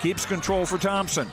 keeps control for Thompson.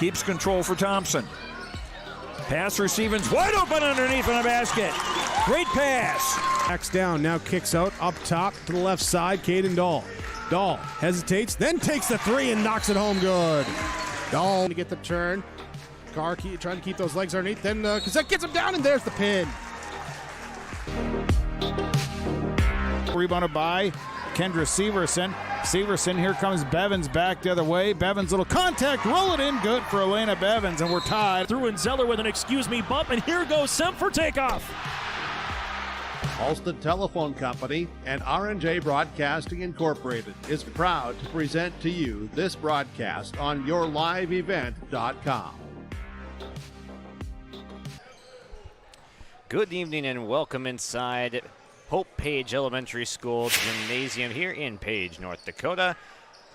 Keeps control for Thompson. Pass receiving's wide open underneath in the basket. Great pass. Backs down, now kicks out up top to the left side. Caden Dahl. Dahl hesitates, then takes the three and knocks it home good. Dahl to get the turn. Carr trying to keep those legs underneath. Then Cassette gets him down, and there's the pin. Rebounded by Kendra Severson. Severson, here comes Bevins back the other way. Bevins, little contact, roll it in, good for Elena Bevins, and we're tied. Through and Zeller with an excuse me bump, and here goes Semp for takeoff. Halsted Telephone Company and R&J Broadcasting Incorporated is proud to present to you this broadcast on yourliveevent.com. Good evening and welcome inside Hope Page Elementary School Gymnasium here in Page, North Dakota.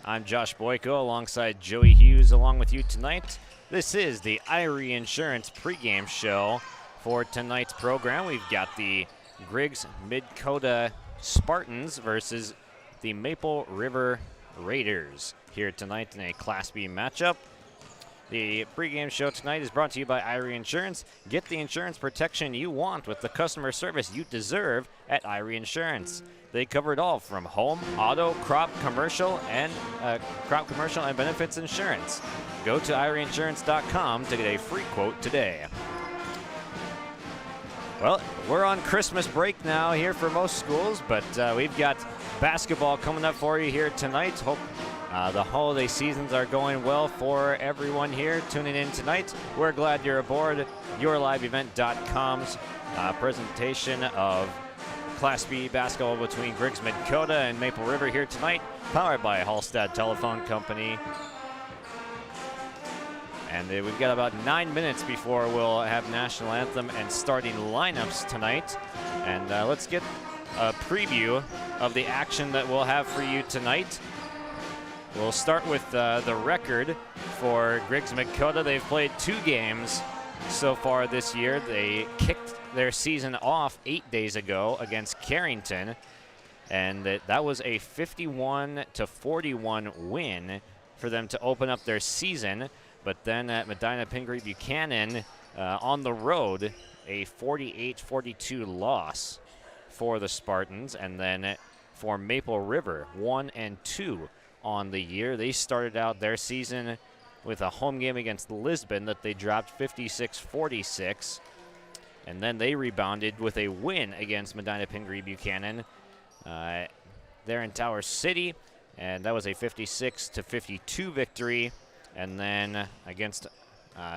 I'm Josh Boyko alongside Joey Hughes along with you tonight. This is the Irie Insurance pregame show. For tonight's program, we've got the Griggs-Midkota Spartans versus the Maple River Raiders here tonight in a Class B matchup. The pregame show tonight is brought to you by Irie Insurance. Get the insurance protection you want with the customer service you deserve at Irie Insurance. They cover it all from home, auto, crop, commercial, and benefits insurance. Go to IrieInsurance.com to get a free quote today. Well, we're on Christmas break now here for most schools, but we've got basketball coming up for you here tonight. Hope the holiday seasons are going well for everyone here tuning in tonight. We're glad you're aboard yourliveevent.com's presentation of Class B basketball between Griggs-Midkota and Maple River here tonight, powered by Halsted Telephone Company. And we've got about 9 minutes before we'll have national anthem and starting lineups tonight. And let's get a preview of the action that we'll have for you tonight. We'll start with the record for Griggs-Midkota. They've played 2 games so far this year. They kicked their season off 8 days ago against Carrington, and that was a 51-41 win for them to open up their season. But then at Medina Pingree Buchanan on the road, a 48-42 loss for the Spartans. And then for Maple River, 1-2 on the year. They started out their season with a home game against Lisbon that they dropped 56-46. And then they rebounded with a win against Medina Pingree Buchanan there in Tower City. And that was a 56-52 victory. And then against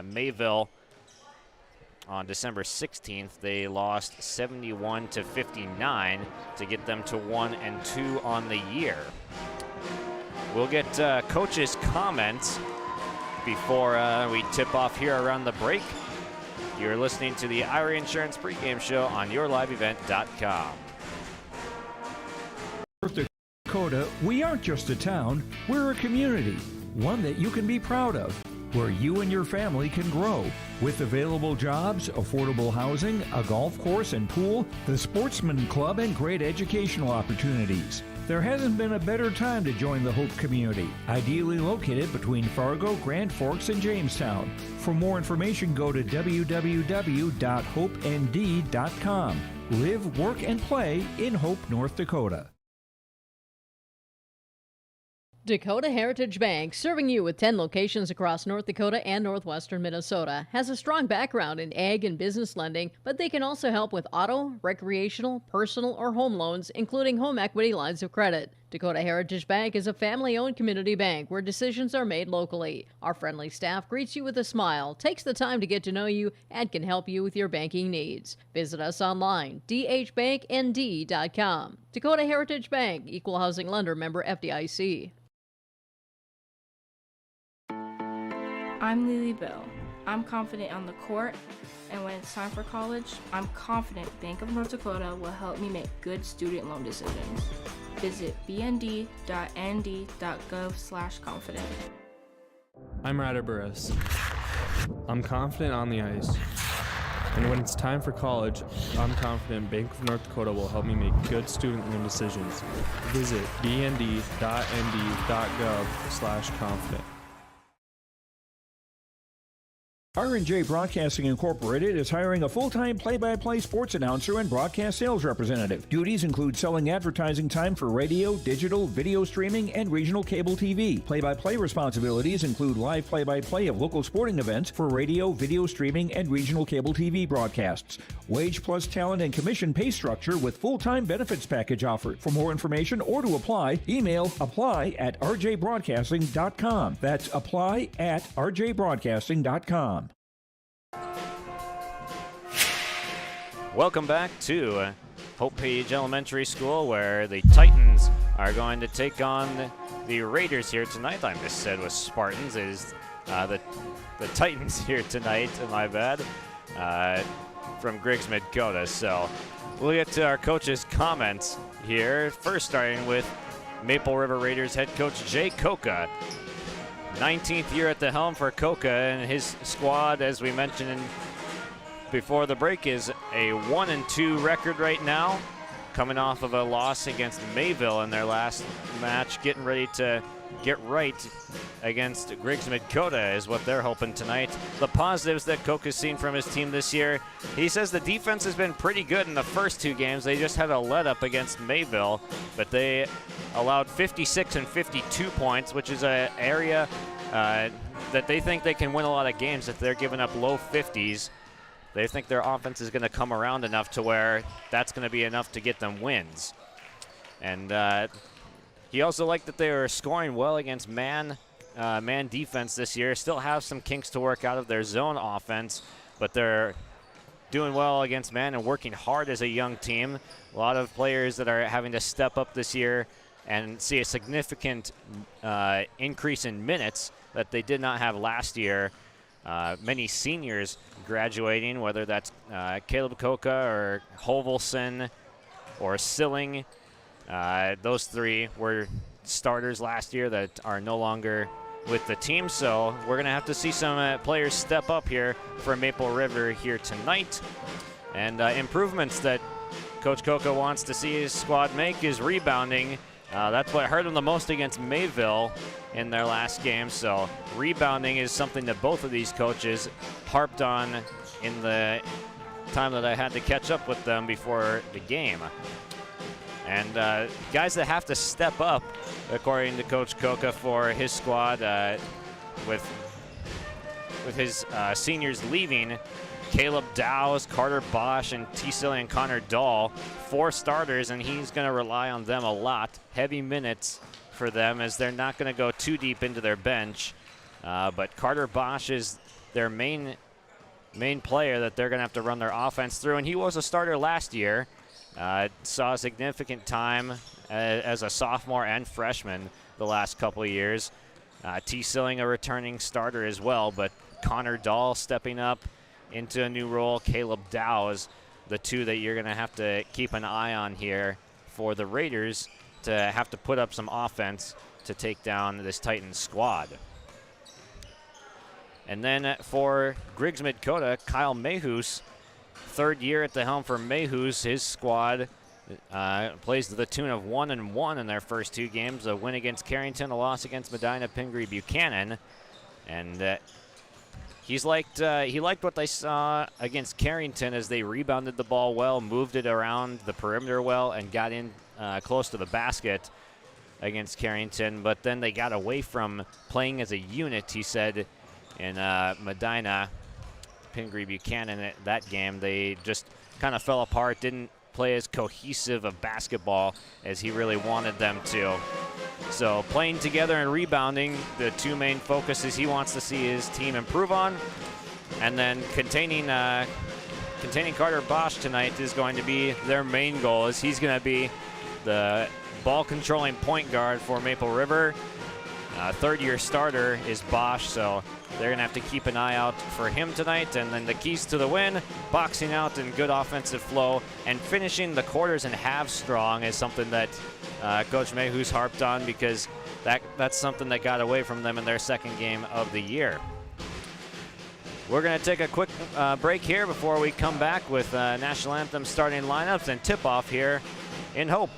Mayville on December 16th, they lost 71-59 to get them to 1-2 on the year. We'll get coaches' comments before we tip off here around the break. You're listening to the Irie Insurance pregame show on yourliveevent.com. North Dakota, we aren't just a town, we're a community. One that you can be proud of, where you and your family can grow. With available jobs, affordable housing, a golf course and pool, the Sportsman Club, and great educational opportunities. There hasn't been a better time to join the Hope community, ideally located between Fargo, Grand Forks, and Jamestown. For more information, go to www.hopend.com. Live, work, and play in Hope, North Dakota. Dakota Heritage Bank, serving you with 10 locations across North Dakota and northwestern Minnesota, has a strong background in ag and business lending, but they can also help with auto, recreational, personal, or home loans, including home equity lines of credit. Dakota Heritage Bank is a family-owned community bank where decisions are made locally. Our friendly staff greets you with a smile, takes the time to get to know you, and can help you with your banking needs. Visit us online, dhbanknd.com. Dakota Heritage Bank, Equal Housing Lender, member FDIC. I'm Lily Bell. I'm confident on the court, and when it's time for college, I'm confident Bank of North Dakota will help me make good student loan decisions. Visit bnd.nd.gov/confident. I'm Ryder Burris. I'm confident on the ice. And when it's time for college, I'm confident Bank of North Dakota will help me make good student loan decisions. Visit bnd.nd.gov/confident. R&J Broadcasting Incorporated is hiring a full-time play-by-play sports announcer and broadcast sales representative. Duties include selling advertising time for radio, digital, video streaming, and regional cable TV. Play-by-play responsibilities include live play-by-play of local sporting events for radio, video streaming, and regional cable TV broadcasts. Wage plus talent and commission pay structure with full-time benefits package offered. For more information or to apply, email apply@rjbroadcasting.com. That's apply@rjbroadcasting.com. Welcome back to Hope Page Elementary School, where the Titans are going to take on the Raiders here tonight. I just said was Spartans. It is the Titans here tonight, my bad, from Griggs-Midkota. So we'll get to our coach's comments here. First, starting with Maple River Raiders head coach Jay Koka. 19th year at the helm for Koka, and his squad, as we mentioned before the break, is a 1-2 record right now, coming off of a loss against Mayville in their last match, getting ready to get right against Griggs-Midkota is what they're hoping tonight. The positives that Koka's seen from his team this year, he says the defense has been pretty good in the first two games. They just had a let-up against Mayville, but they allowed 56 and 52 points, which is an area that they think they can win a lot of games if they're giving up low 50s. They think their offense is going to come around enough to where that's going to be enough to get them wins. And he also liked that they were scoring well against man defense this year. Still have some kinks to work out of their zone offense, but they're doing well against man and working hard as a young team. A lot of players that are having to step up this year and see a significant increase in minutes that they did not have last year. Many seniors graduating, whether that's Caleb Koka or Hovelson or Silling. Those three were starters last year that are no longer with the team, so we're going to have to see some players step up here for Maple River here tonight. And improvements that Coach Koka wants to see his squad make is rebounding. That's what hurt him the most against Mayville in their last game. So rebounding is something that both of these coaches harped on in the time that I had to catch up with them before the game. And guys that have to step up, according to Coach Koka, for his squad, with his seniors leaving, Caleb Dowes, Carter Bosch, and T. Silly and Connor Dahl, 4 starters, and he's going to rely on them a lot. Heavy minutes for them, as they're not going to go too deep into their bench. But Carter Bosch is their main player that they're going to have to run their offense through, and he was a starter last year. Saw significant time as a sophomore and freshman the last couple of years. T. Silling, a returning starter as well, but Connor Dahl stepping up into a new role. Caleb Dowes, the two that you're going to have to keep an eye on here for the Raiders to have to put up some offense to take down this Titans squad. And then for Griggs-Midkota, Kyle Mayhus, 3rd year at the helm for Mayhus. His squad plays to the tune of 1-1 in their first 2 games. A win against Carrington, a loss against Medina Pingree Buchanan. And he liked what they saw against Carrington, as they rebounded the ball well, moved it around the perimeter well, and got in close to the basket against Carrington. But then they got away from playing as a unit, he said, in Medina Pingree Buchanan. That game, they just kind of fell apart, didn't play as cohesive of basketball as he really wanted them to. So playing together and rebounding, the 2 main focuses he wants to see his team improve on. And then containing Carter Bosch tonight is going to be their main goal, as he's going to be the ball controlling point guard for Maple River. 3rd-year starter is Bosch, so they're going to have to keep an eye out for him tonight. And then the keys to the win, boxing out and good offensive flow, and finishing the quarters and halves strong is something that Coach Mayhus harped on, because that's something that got away from them in their 2nd game of the year. We're going to take a quick break here before we come back with National Anthem starting lineups and tip-off here in Hope.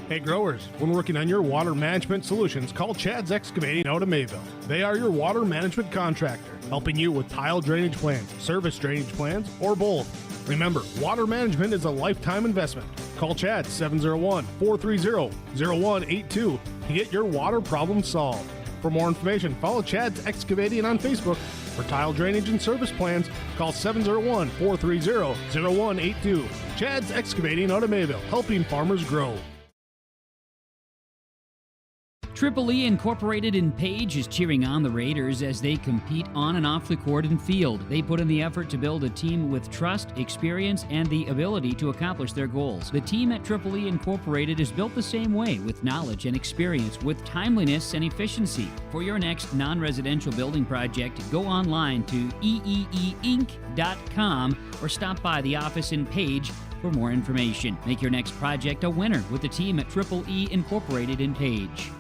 Hey growers, when working on your water management solutions, call Chad's Excavating out of Mayville. They are your water management contractor, helping you with tile drainage plans, service drainage plans, or both. Remember, water management is a lifetime investment. Call Chad 701-430-0182 to get your water problem solved. For more information, follow Chad's Excavating on Facebook. For tile drainage and service plans, call 701-430-0182. Chad's Excavating out of Mayville, helping farmers grow. Triple E Incorporated in Page is cheering on the Raiders as they compete on and off the court and field. They put in the effort to build a team with trust, experience, and the ability to accomplish their goals. The team at Triple E Incorporated is built the same way, with knowledge and experience, with timeliness and efficiency. For your next non-residential building project, go online to eeeinc.com or stop by the office in Page for more information. Make your next project a winner with the team at Triple E Incorporated in Page.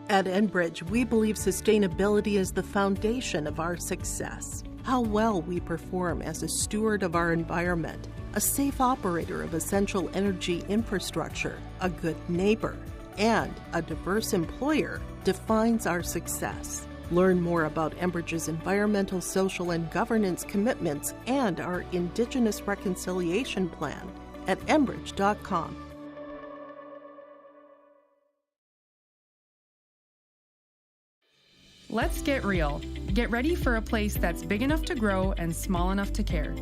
At Enbridge, we believe sustainability is the foundation of our success. How well we perform as a steward of our environment, a safe operator of essential energy infrastructure, a good neighbor, and a diverse employer defines our success. Learn more about Enbridge's environmental, social, and governance commitments and our Indigenous Reconciliation Plan at enbridge.com. Let's get real. Get ready for a place that's big enough to grow and small enough to care.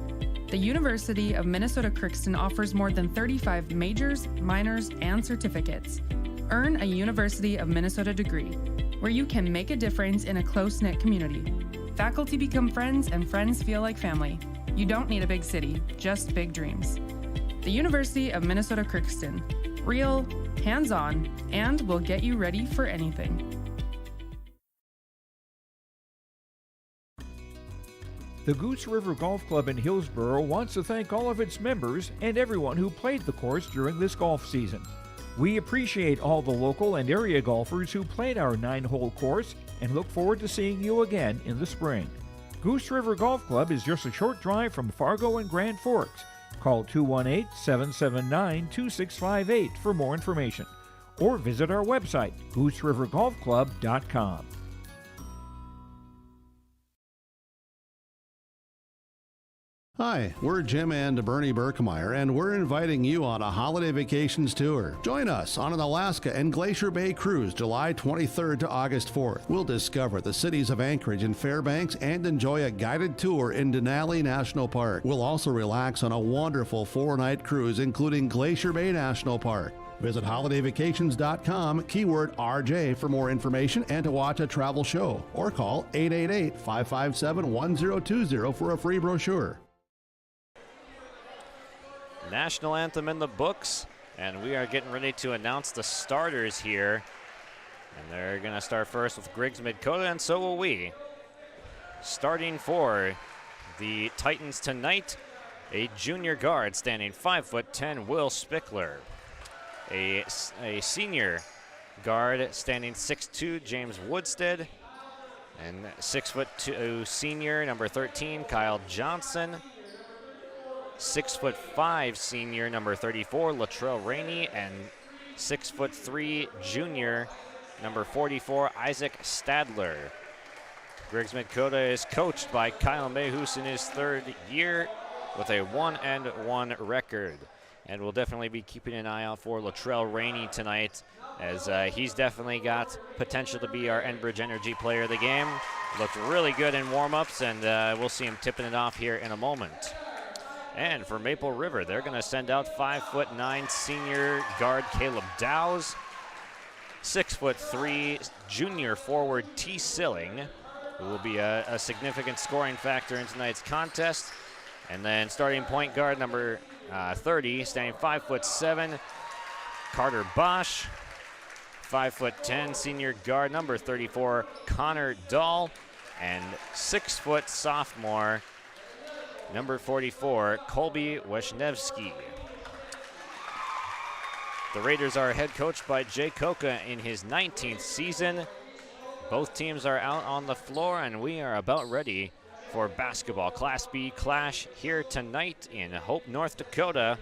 The University of Minnesota Crookston offers more than 35 majors, minors, and certificates. Earn a University of Minnesota degree, where you can make a difference in a close-knit community. Faculty become friends and friends feel like family. You don't need a big city, just big dreams. The University of Minnesota Crookston. Real, hands-on, and will get you ready for anything. The Goose River Golf Club in Hillsboro wants to thank all of its members and everyone who played the course during this golf season. We appreciate all the local and area golfers who played our 9-hole course and look forward to seeing you again in the spring. Goose River Golf Club is just a short drive from Fargo and Grand Forks. Call 218-779-2658 for more information, or visit our website, gooserivergolfclub.com. Hi, we're Jim and Bernie Berkemeyer, and we're inviting you on a holiday vacations tour. Join us on an Alaska and Glacier Bay cruise July 23rd to August 4th. We'll discover the cities of Anchorage and Fairbanks and enjoy a guided tour in Denali National Park. We'll also relax on a wonderful 4-night cruise, including Glacier Bay National Park. Visit holidayvacations.com, keyword RJ for more information and to watch a travel show, or call 888-557-1020 for a free brochure. National anthem in the books, and we are getting ready to announce the starters here. And they're going to start first with Griggs-Midkota, and so will we. Starting for the Titans tonight, a junior guard standing 5'10", Will Spickler. A senior guard standing 6'2", James Woodstead. And 6'2" senior, number 13, Kyle Johnson. 6'5" senior, number 34, Latrell Rainey, and 6'3" junior, number 44, Isaac Stadler. Griggs-Midkota is coached by Kyle Mayhus in his third year with a 1-1 record. And we'll definitely be keeping an eye out for Latrell Rainey tonight, as he's definitely got potential to be our Enbridge Energy Player of the Game. Looked really good in warm-ups, and we'll see him tipping it off here in a moment. And for Maple River, they're going to send out 5'9" senior guard Caleb Dowse, 6'3" junior forward T. Silling, who will be a significant scoring factor in tonight's contest. And then starting point guard number 30, standing 5'7", Carter Bosch, 5'10", senior guard number 34, Connor Dahl, and 6' sophomore, number 44, Colby Wisniewski. The Raiders are head coached by Jay Koka in his 19th season. Both teams are out on the floor, and we are about ready for basketball. Class B clash here tonight in Hope, North Dakota.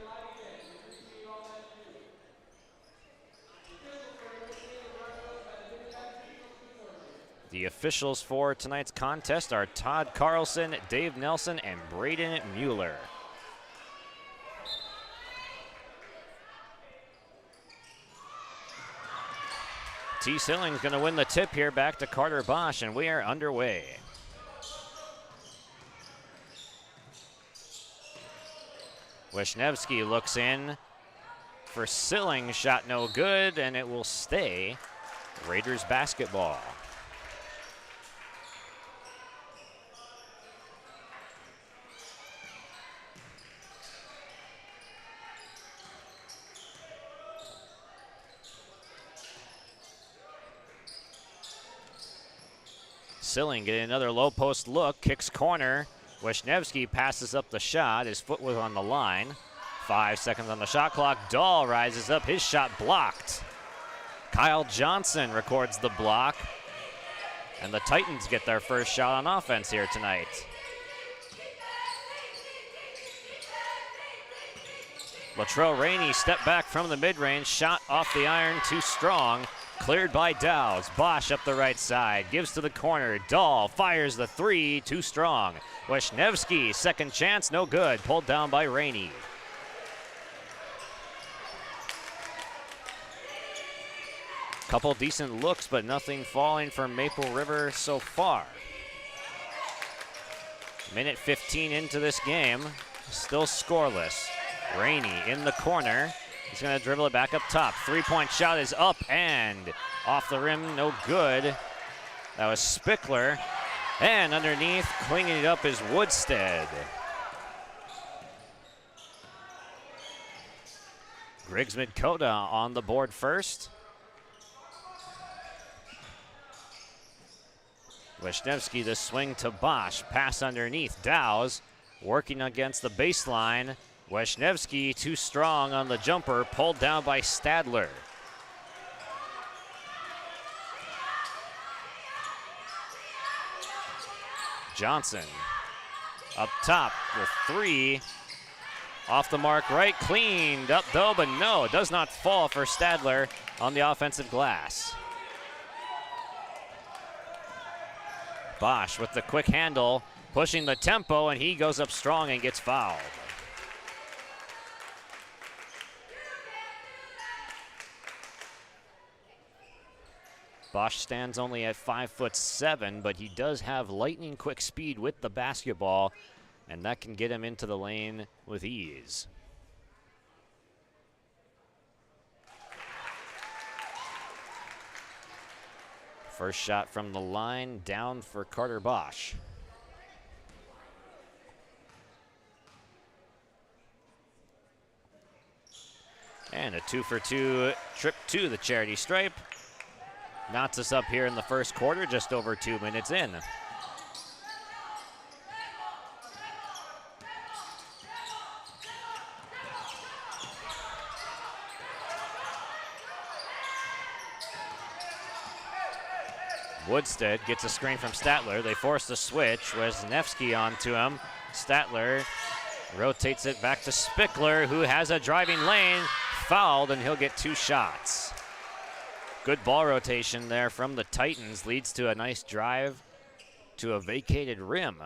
The officials for tonight's contest are Todd Carlson, Dave Nelson, and Braden Mueller. T. Silling's going to win the tip here back to Carter Bosch, and we are underway. Wisniewski looks in for Silling, shot no good, and it will stay Raiders basketball. Silling getting another low post look, kicks corner. Wisniewski passes up the shot. His foot was on the line. 5 seconds on the shot clock. Dahl rises up. His shot blocked. Kyle Johnson records the block. And the Titans get their first shot on offense here tonight. Latrell Rainey stepped back from the mid-range. Shot off the iron, too strong. Cleared by Dowds. Bosch up the right side. Gives to the corner. Dahl fires the three. Too strong. Wisniewski, second chance. No good. Pulled down by Rainey. Couple decent looks, but nothing falling for Maple River so far. Minute 15 into this game. Still scoreless. Rainey in the corner. He's going to dribble it back up top. Three-point shot is up and off the rim, no good. That was Spickler. And underneath, cleaning it up is Woodstead. Griggs-Midkota on the board first. Wisniewski the swing to Bosch. Pass underneath. Dowds working against the baseline. Wisniewski too strong on the jumper, pulled down by Stadler. Johnson up top with three. Off the mark right, cleaned up though, but no, it does not fall for Stadler on the offensive glass. Bosch with the quick handle, pushing the tempo, and he goes up strong and gets fouled. Bosch stands only at 5'7", but he does have lightning quick speed with the basketball, and that can get him into the lane with ease. First shot from the line, down for Carter Bosch. And a 2-for-2 trip to the charity stripe. Knots us up here in the first quarter, just over 2 minutes in. Woodstead gets a screen from Statler. They force the switch. Wisniewski onto him. Statler rotates it back to Spickler, who has a driving lane. Fouled, and he'll get 2 shots. Good ball rotation there from the Titans. Leads to a nice drive to a vacated rim.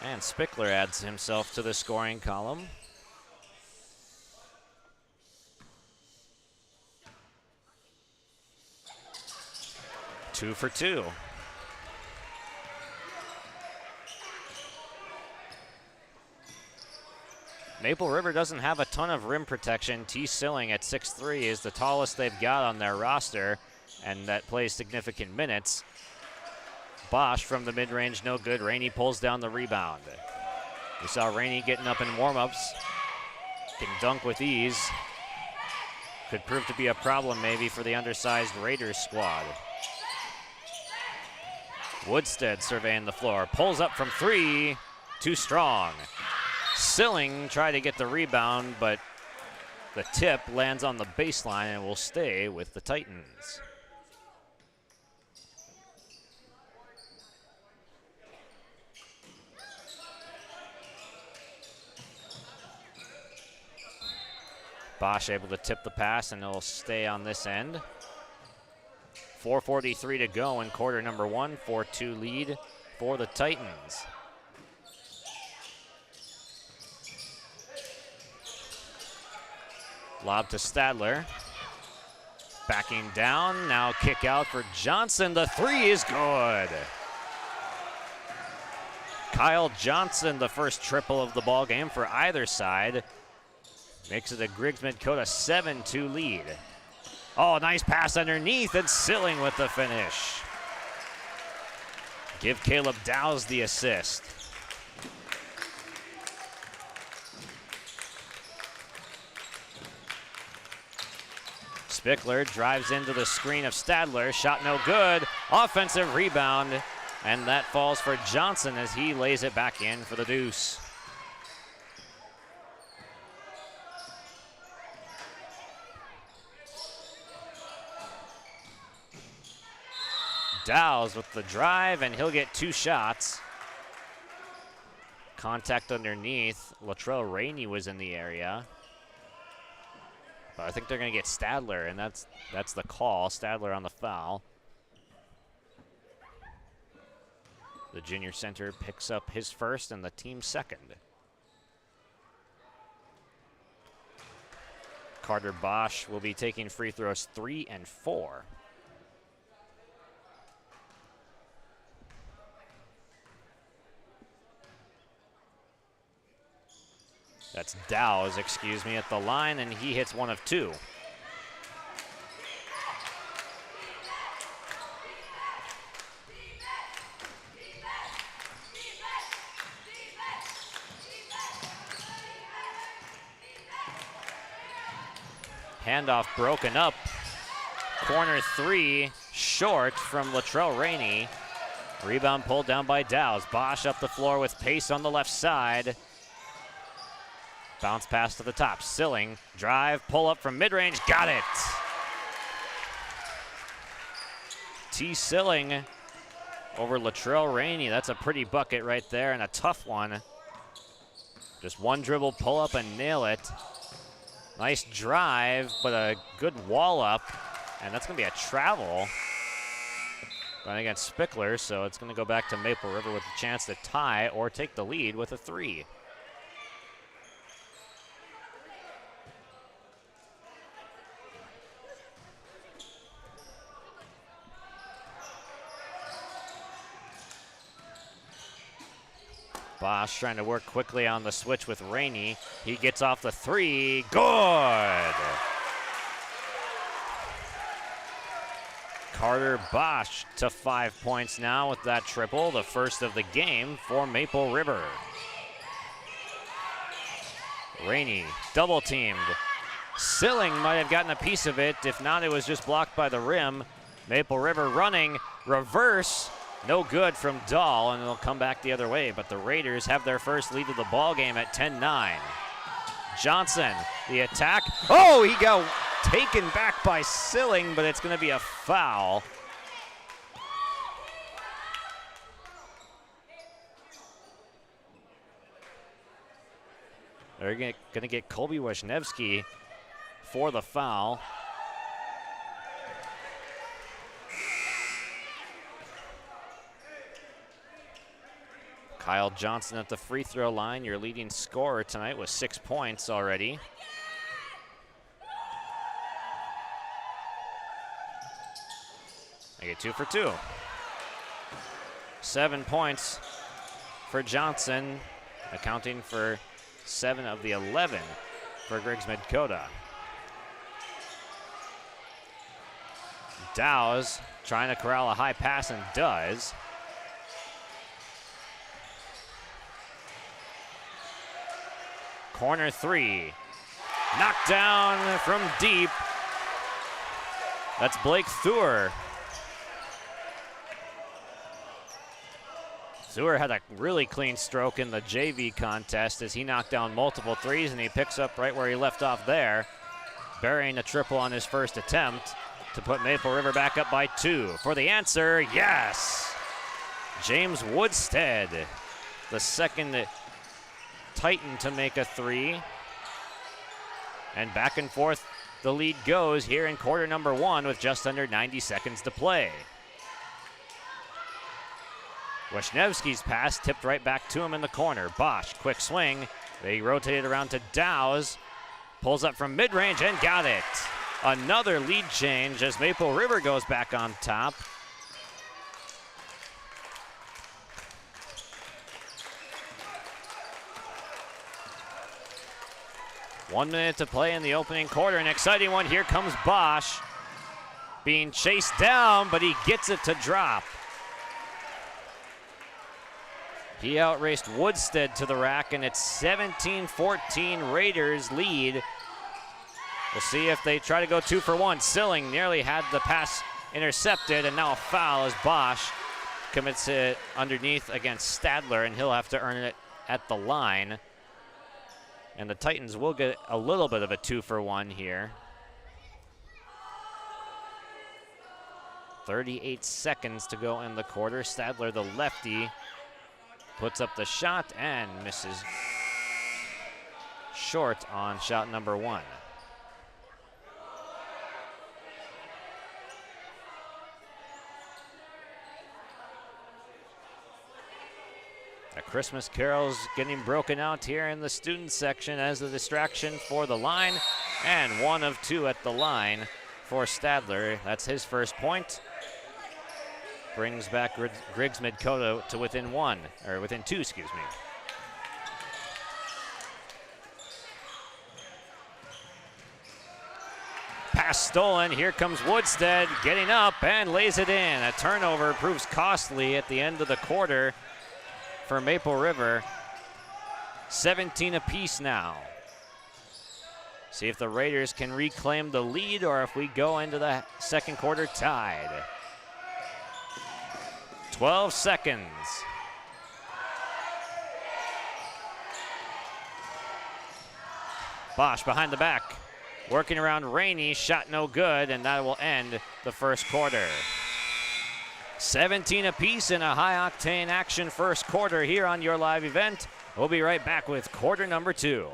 And Spickler adds himself to the scoring column. Two for two. Maple River doesn't have a ton of rim protection. T. Silling at 6'3" is the tallest they've got on their roster, and that plays significant minutes. Bosch from the mid-range, no good. Rainey pulls down the rebound. We saw Rainey getting up in warm-ups. Can dunk with ease. Could prove to be a problem maybe for the undersized Raiders squad. Woodstead surveying the floor. Pulls up from 3. Too strong. Silling tried to get the rebound, but the tip lands on the baseline and will stay with the Titans. Bosch able to tip the pass, and it'll stay on this end. 4:43 to go in quarter number one. 4-2 lead for the Titans. Lob to Stadler. Backing down, now kick out for Johnson. The three is good. Kyle Johnson, the first triple of the ball game for either side. Makes it a Griggs-Midkota 7-2 lead. Oh, nice pass underneath, and Silling with the finish. Give Caleb Dowse the assist. Spickler drives into the screen of Stadler. Shot no good. Offensive rebound. And that falls for Johnson as he lays it back in for the deuce. Dowse with the drive, and he'll get two shots. Contact underneath. Latrell Rainey was in the area. But I think they're going to get Stadler, and that's the call. Stadler on the foul. The junior center picks up his first and the team's second. Carter Bosch will be taking free throws 3 and 4. That's Dowse, excuse me, at the line, and he hits one of two. Handoff broken up. Corner three, short from Latrell Rainey. Rebound pulled down by Dowse. Bosch up the floor with pace on the left side. Bounce pass to the top. Silling, drive, pull up from mid-range, got it. T. Silling over Latrell Rainey. That's a pretty bucket right there, and a tough one. Just one dribble, pull up and nail it. Nice drive, but a good wall up, and that's gonna be a travel going against Spickler, so it's gonna go back to Maple River with a chance to tie or take the lead with a three. Bosch trying to work quickly on the switch with Rainey. He gets off the three. Good! Carter Bosch to 5 points now with that triple, the first of the game for Maple River. Rainey double teamed. Silling might have gotten a piece of it. If not, it was just blocked by the rim. Maple River running, reverse. No good from Dahl, and it'll come back the other way, but the Raiders have their first lead of the ball game at 10-9. Johnson, the attack. Oh, he got taken back by Silling, but it's going to be a foul. They're going to get Colby Wisniewski for the foul. Kyle Johnson at the free throw line, your leading scorer tonight with 6 points already. They get 2 for 2. 7 points for Johnson, accounting for 7 of the 11 for Griggs-Midkota. Dowse trying to corral a high pass and does. Corner three, knocked down from deep. That's Blake Thur. Thur had a really clean stroke in the JV contest as he knocked down multiple threes, and he picks up right where he left off there, burying a triple on his first attempt to put Maple River back up by 2. For the answer, yes! James Woodstead, the second Titan to make a three. And back and forth the lead goes here in quarter number 1 with just under 90 seconds to play. Wisniewski's pass tipped right back to him in the corner. Bosch, quick swing. They rotate it around to Dow's. Pulls up from mid-range and got it. Another lead change as Maple River goes back on top. One minute to play in the opening quarter. An exciting one. Here comes Bosch. Being chased down, but he gets it to drop. He outraced Woodstead to the rack, and it's 17-14 Raiders lead. We'll see if they try to go 2 for 1. Silling nearly had the pass intercepted, and now a foul as Bosch commits it underneath against Stadler, and he'll have to earn it at the line. And the Titans will get a little bit of a 2 for 1 here. 38 seconds to go in the quarter. Stadler, the lefty, puts up the shot and misses short on shot number 1. The Christmas carols getting broken out here in the student section as a distraction for the line, and 1 of 2 at the line for Stadler. That's his first point. Brings back Griggs-Midkota to within 2, excuse me. Pass stolen. Here comes Woodstead getting up and lays it in. A turnover proves costly at the end of the quarter for Maple River. 17 apiece now. See if the Raiders can reclaim the lead or if we go into the second quarter tied. 12 seconds. Bosch behind the back, working around Rainey, shot no good, and that will end the first quarter. 17 apiece in a high-octane action first quarter here on your live event. We'll be right back with quarter number 2.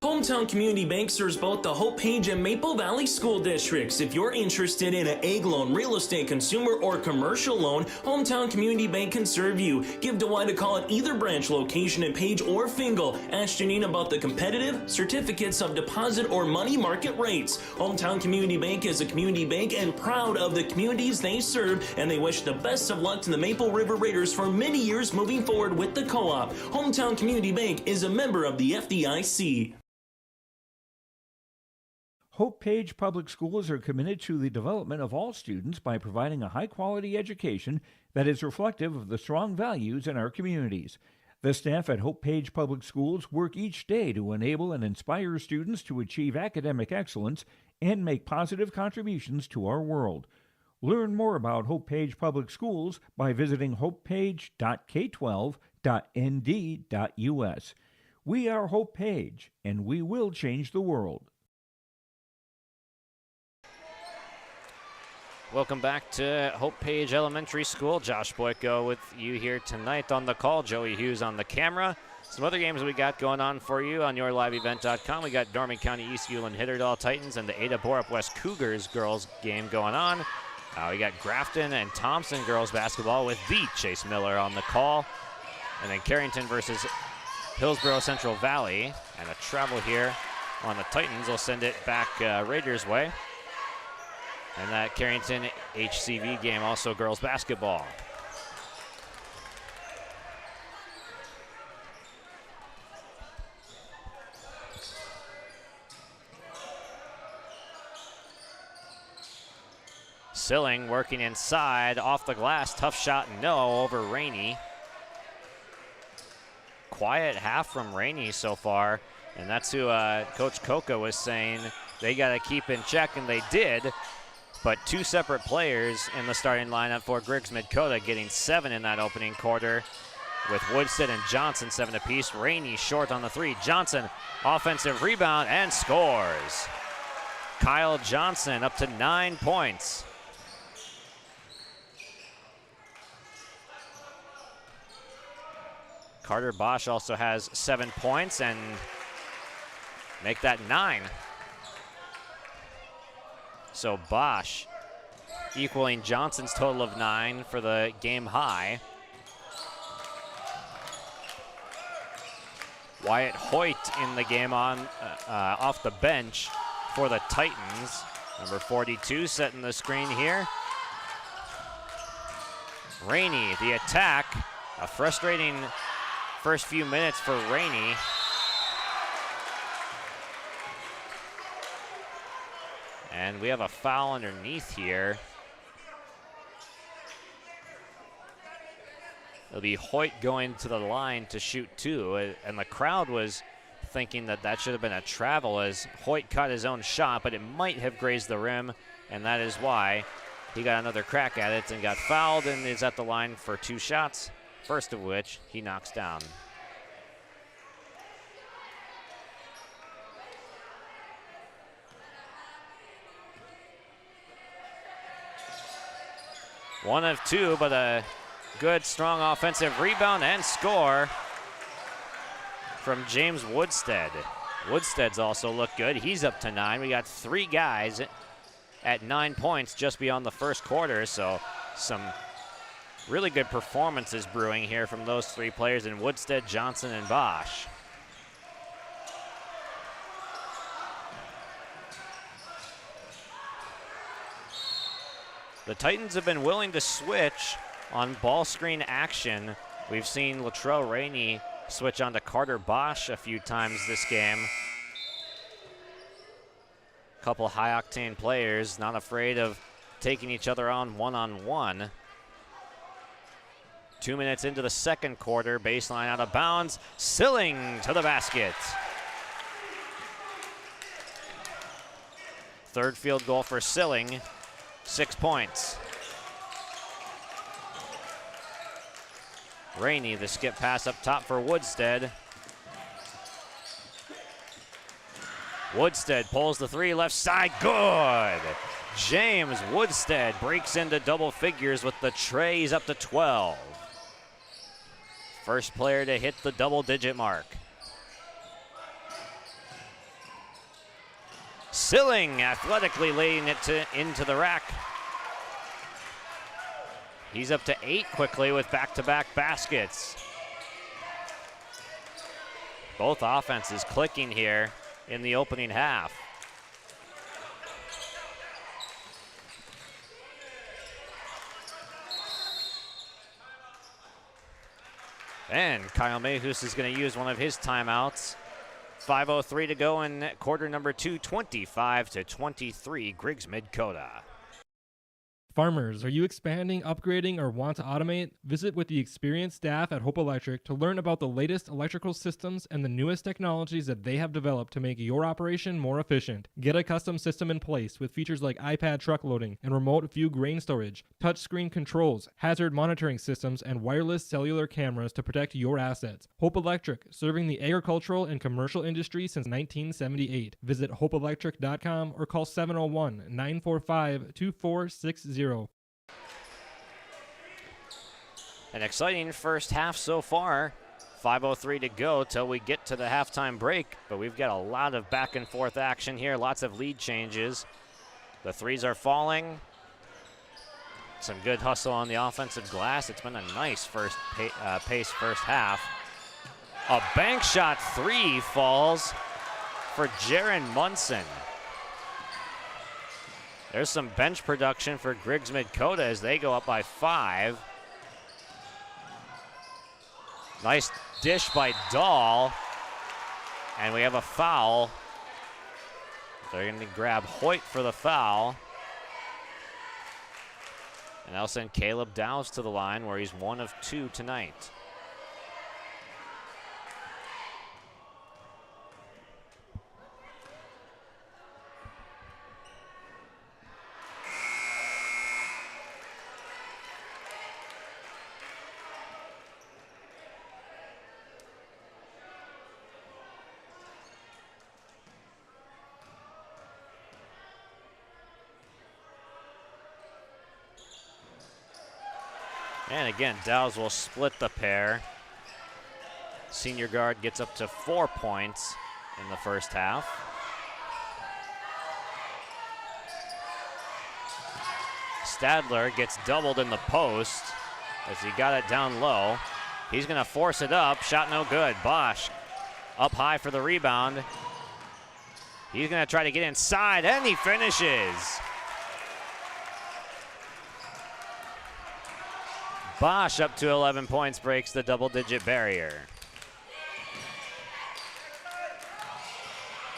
Hometown Community Bank serves both the Hope Page and Maple Valley school districts. If you're interested in an egg loan, real estate, consumer, or commercial loan, Hometown Community Bank can serve you. Give Dwight a call at either branch location in Page or Fingal. Ask Janine about the competitive certificates of deposit or money market rates. Hometown Community Bank is a community bank and proud of the communities they serve, and they wish the best of luck to the Maple River Raiders for many years moving forward with the co-op. Hometown Community Bank is a member of the FDIC. Hope Page Public Schools are committed to the development of all students by providing a high-quality education that is reflective of the strong values in our communities. The staff at Hope Page Public Schools work each day to enable and inspire students to achieve academic excellence and make positive contributions to our world. Learn more about Hope Page Public Schools by visiting hopepage.k12.nd.us. We are Hope Page, and we will change the world. Welcome back to Hope Page Elementary School. Josh Boyko with you here tonight on the call. Joey Hughes on the camera. Some other games we got going on for you on yourliveevent.com. We got Dorman County East Uland Hitterdal Titans and the Ada Borup West Cougars girls game going on. We got Grafton and Thompson girls basketball with the Chase Miller on the call. And then Carrington versus Hillsborough Central Valley. And a travel here on the Titans will send it back Raiders' way. And that Carrington HCV game, also girls basketball. Silling working inside, off the glass, tough shot, no, over Rainey. Quiet half from Rainey so far, and that's who Coach Coca was saying they got to keep in check, and they did. But 2 separate players in the starting lineup for Griggs-Midkota getting 7 in that opening quarter, with Woodstead and Johnson 7 apiece. Rainey short on the 3. Johnson, offensive rebound, and scores. Kyle Johnson up to 9 points. Carter Bosch also has 7 points, and make that 9. So Bosch equaling Johnson's total of 9 for the game high. Wyatt Hoyt in the game on off the bench for the Titans. Number 42 setting the screen here. Rainey, the attack. A frustrating first few minutes for Rainey. And we have a foul underneath here. It'll be Hoyt going to the line to shoot 2, and the crowd was thinking that that should have been a travel as Hoyt caught his own shot, but it might have grazed the rim, and that is why he got another crack at it and got fouled and is at the line for 2 shots, first of which he knocks down. One of 2, but a good, strong offensive rebound and score from James Woodstead. Woodstead's also looked good. He's up to 9. We got 3 guys at 9 points just beyond the first quarter, so some really good performances brewing here from those 3 players in Woodstead, Johnson, and Bosch. The Titans have been willing to switch on ball screen action. We've seen Latrell Rainey switch on to Carter Bosch a few times this game. Couple high-octane players, not afraid of taking each other on one-on-one. 2 minutes into the second quarter, baseline out of bounds. Silling to the basket. Third field goal for Silling, 6 points. Rainey, the skip pass up top for Woodstead. Woodstead pulls the 3 left side, good. James Woodstead breaks into double figures with the tray. He's up to 12. First player to hit the double-digit mark. Silling athletically laying it into the rack. He's up to 8 quickly with back-to-back baskets. Both offenses clicking here in the opening half. And Kyle Mayhus is going to use one of his timeouts. 5:03 to go in quarter number 2, 25-23, Griggs-Midkota. Farmers, are you expanding, upgrading, or want to automate? Visit with the experienced staff at Hope Electric to learn about the latest electrical systems and the newest technologies that they have developed to make your operation more efficient. Get a custom system in place with features like iPad truck loading and remote view grain storage, touchscreen controls, hazard monitoring systems, and wireless cellular cameras to protect your assets. Hope Electric, serving the agricultural and commercial industry since 1978. Visit hopeelectric.com or call 701-945-2460. An exciting first half so far. 5:03 to go till we get to the halftime break, but we've got a lot of back and forth action here, lots of lead changes. The 3s are falling. Some good hustle on the offensive glass. It's been a nice pace first half. A bank shot 3 falls for Jaron Munson. There's some bench production for Griggs-Midkota as they go up by 5. Nice dish by Dahl. And we have a foul. They're going to grab Hoyt for the foul. And they'll send Caleb Dowse to the line where he's 1 of 2 tonight. And again, Dowse will split the pair. Senior guard gets up to 4 points. in the first half. Stadler gets doubled in the post as he got it down low. He's going to force it up. Shot no good. Bosch up high for the rebound. He's going to try to get inside, and he finishes. Bosch up to 11 points, breaks the double-digit barrier.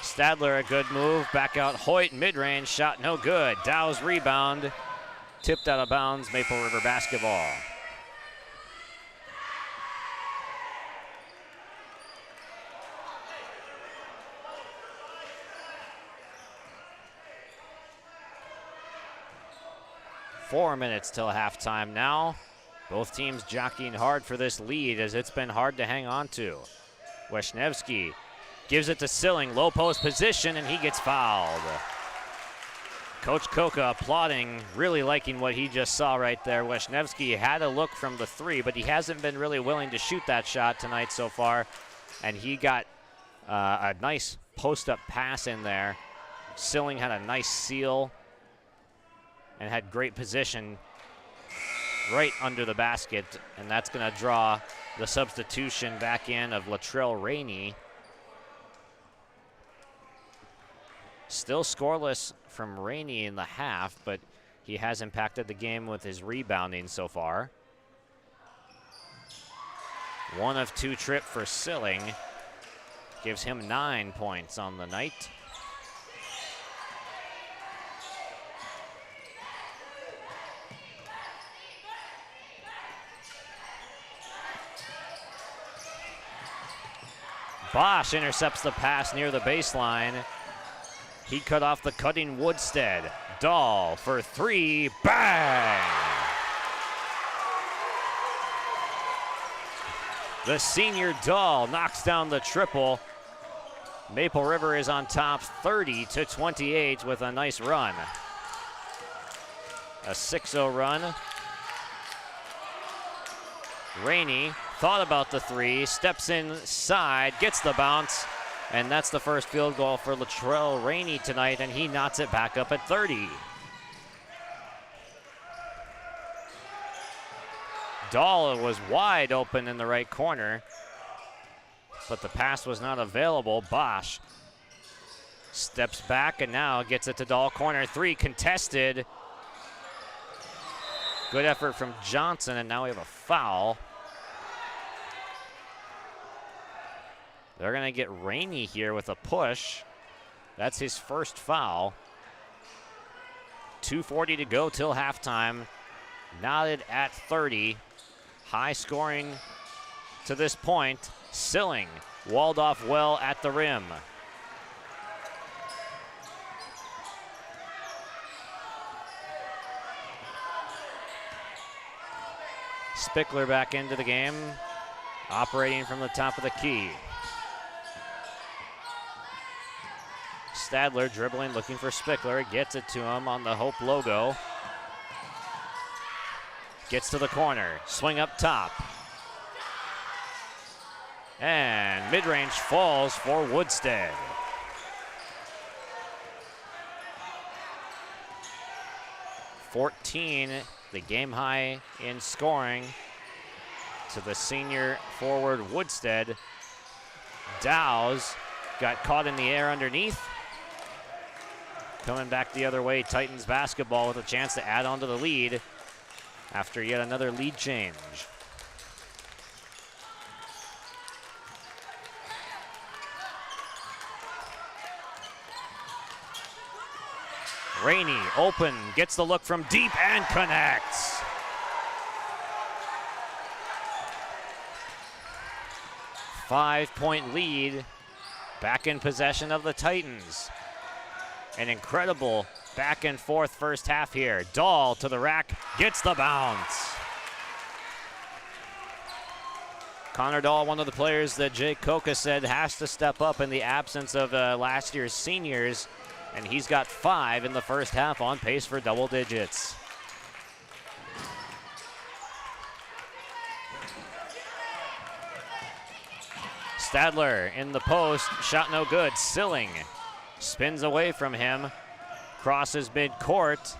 Stadler, a good move. Back out Hoyt, mid-range, shot no good. Dow's rebound, tipped out of bounds, Maple River basketball. Four minutes till halftime now. Both teams jockeying hard for this lead as it's been hard to hang on to. Wisniewski gives it to Silling, low post position, and he gets fouled. Coach Koka applauding, really liking what he just saw right there. Wisniewski had a look from the three, but he hasn't been really willing to shoot that shot tonight so far, and he got a nice post-up pass in there. Silling had a nice seal and had great position right under the basket, and that's going to draw the substitution back in of Latrell Rainey. Still scoreless from Rainey in the half, but he has impacted the game with his rebounding so far. 1 of 2 trip for Silling gives him 9 points on the night. Bosch intercepts the pass near the baseline. He cut off the cutting Woodstead. Dahl for 3, bang! The senior Dahl knocks down the triple. Maple River is on top 30-28 with a nice run. A 6-0 run. Rainey thought about the 3, steps inside, gets the bounce, and that's the first field goal for Latrell Rainey tonight, and he knots it back up at 30. Dahl was wide open in the right corner, but the pass was not available. Bosch steps back and now gets it to Dahl. Corner 3 contested. Good effort from Johnson, and now we have a foul. They're going to get Rainey here with a push. That's his first foul. 2:40 to go till halftime. Knotted at 30. High scoring to this point. Silling walled off well at the rim. Spickler back into the game, operating from the top of the key. Stadler dribbling, looking for Spickler, gets it to him on the Hope logo. Gets to the corner, swing up top. And mid-range falls for Woodstead. .14, the game high in scoring to the senior forward Woodstead. Dow's got caught in the air underneath. Coming back the other way, Titans basketball with a chance to add on to the lead after yet another lead change. Rainey open, gets the look from deep and connects. Five-point lead, back in possession of the Titans. An incredible back and forth first half here. Dahl to the rack, gets the bounce. Connor Dahl, one of the players that Jay Koka said has to step up in the absence of last year's seniors, and he's got 5 in the first half, on pace for double digits. Stadler in the post, shot no good. Silling spins away from him, crosses midcourt.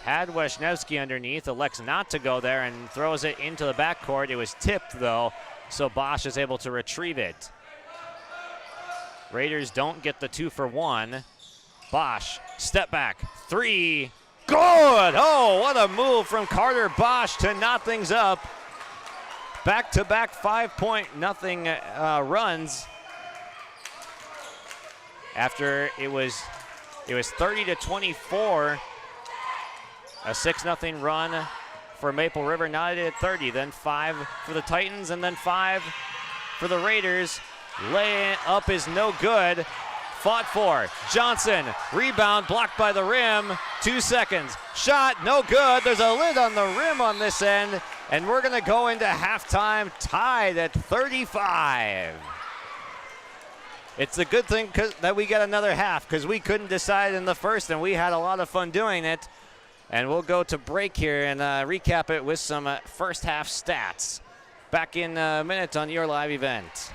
Had Wisniewski underneath, elects not to go there and throws it into the backcourt. It was tipped though, so Bosch is able to retrieve it. Raiders don't get the 2-for-1. Bosch, step back, three, good! Oh, what a move from Carter Bosch to knot things up. Back-to-back 5-point-nothing runs after it was 30-24. A 6-0 run for Maple River, now at 30, then 5 for the Titans, and then 5 for the Raiders. Laying up is no good. Fought for. Johnson, rebound, blocked by the rim. 2 seconds. Shot, no good. There's a lid on the rim on this end, and we're going to go into halftime tied at 35. It's a good thing that we get another half, because we couldn't decide in the first, and we had a lot of fun doing it. And we'll go to break here and recap it with some first half stats. Back in a minute on your live event.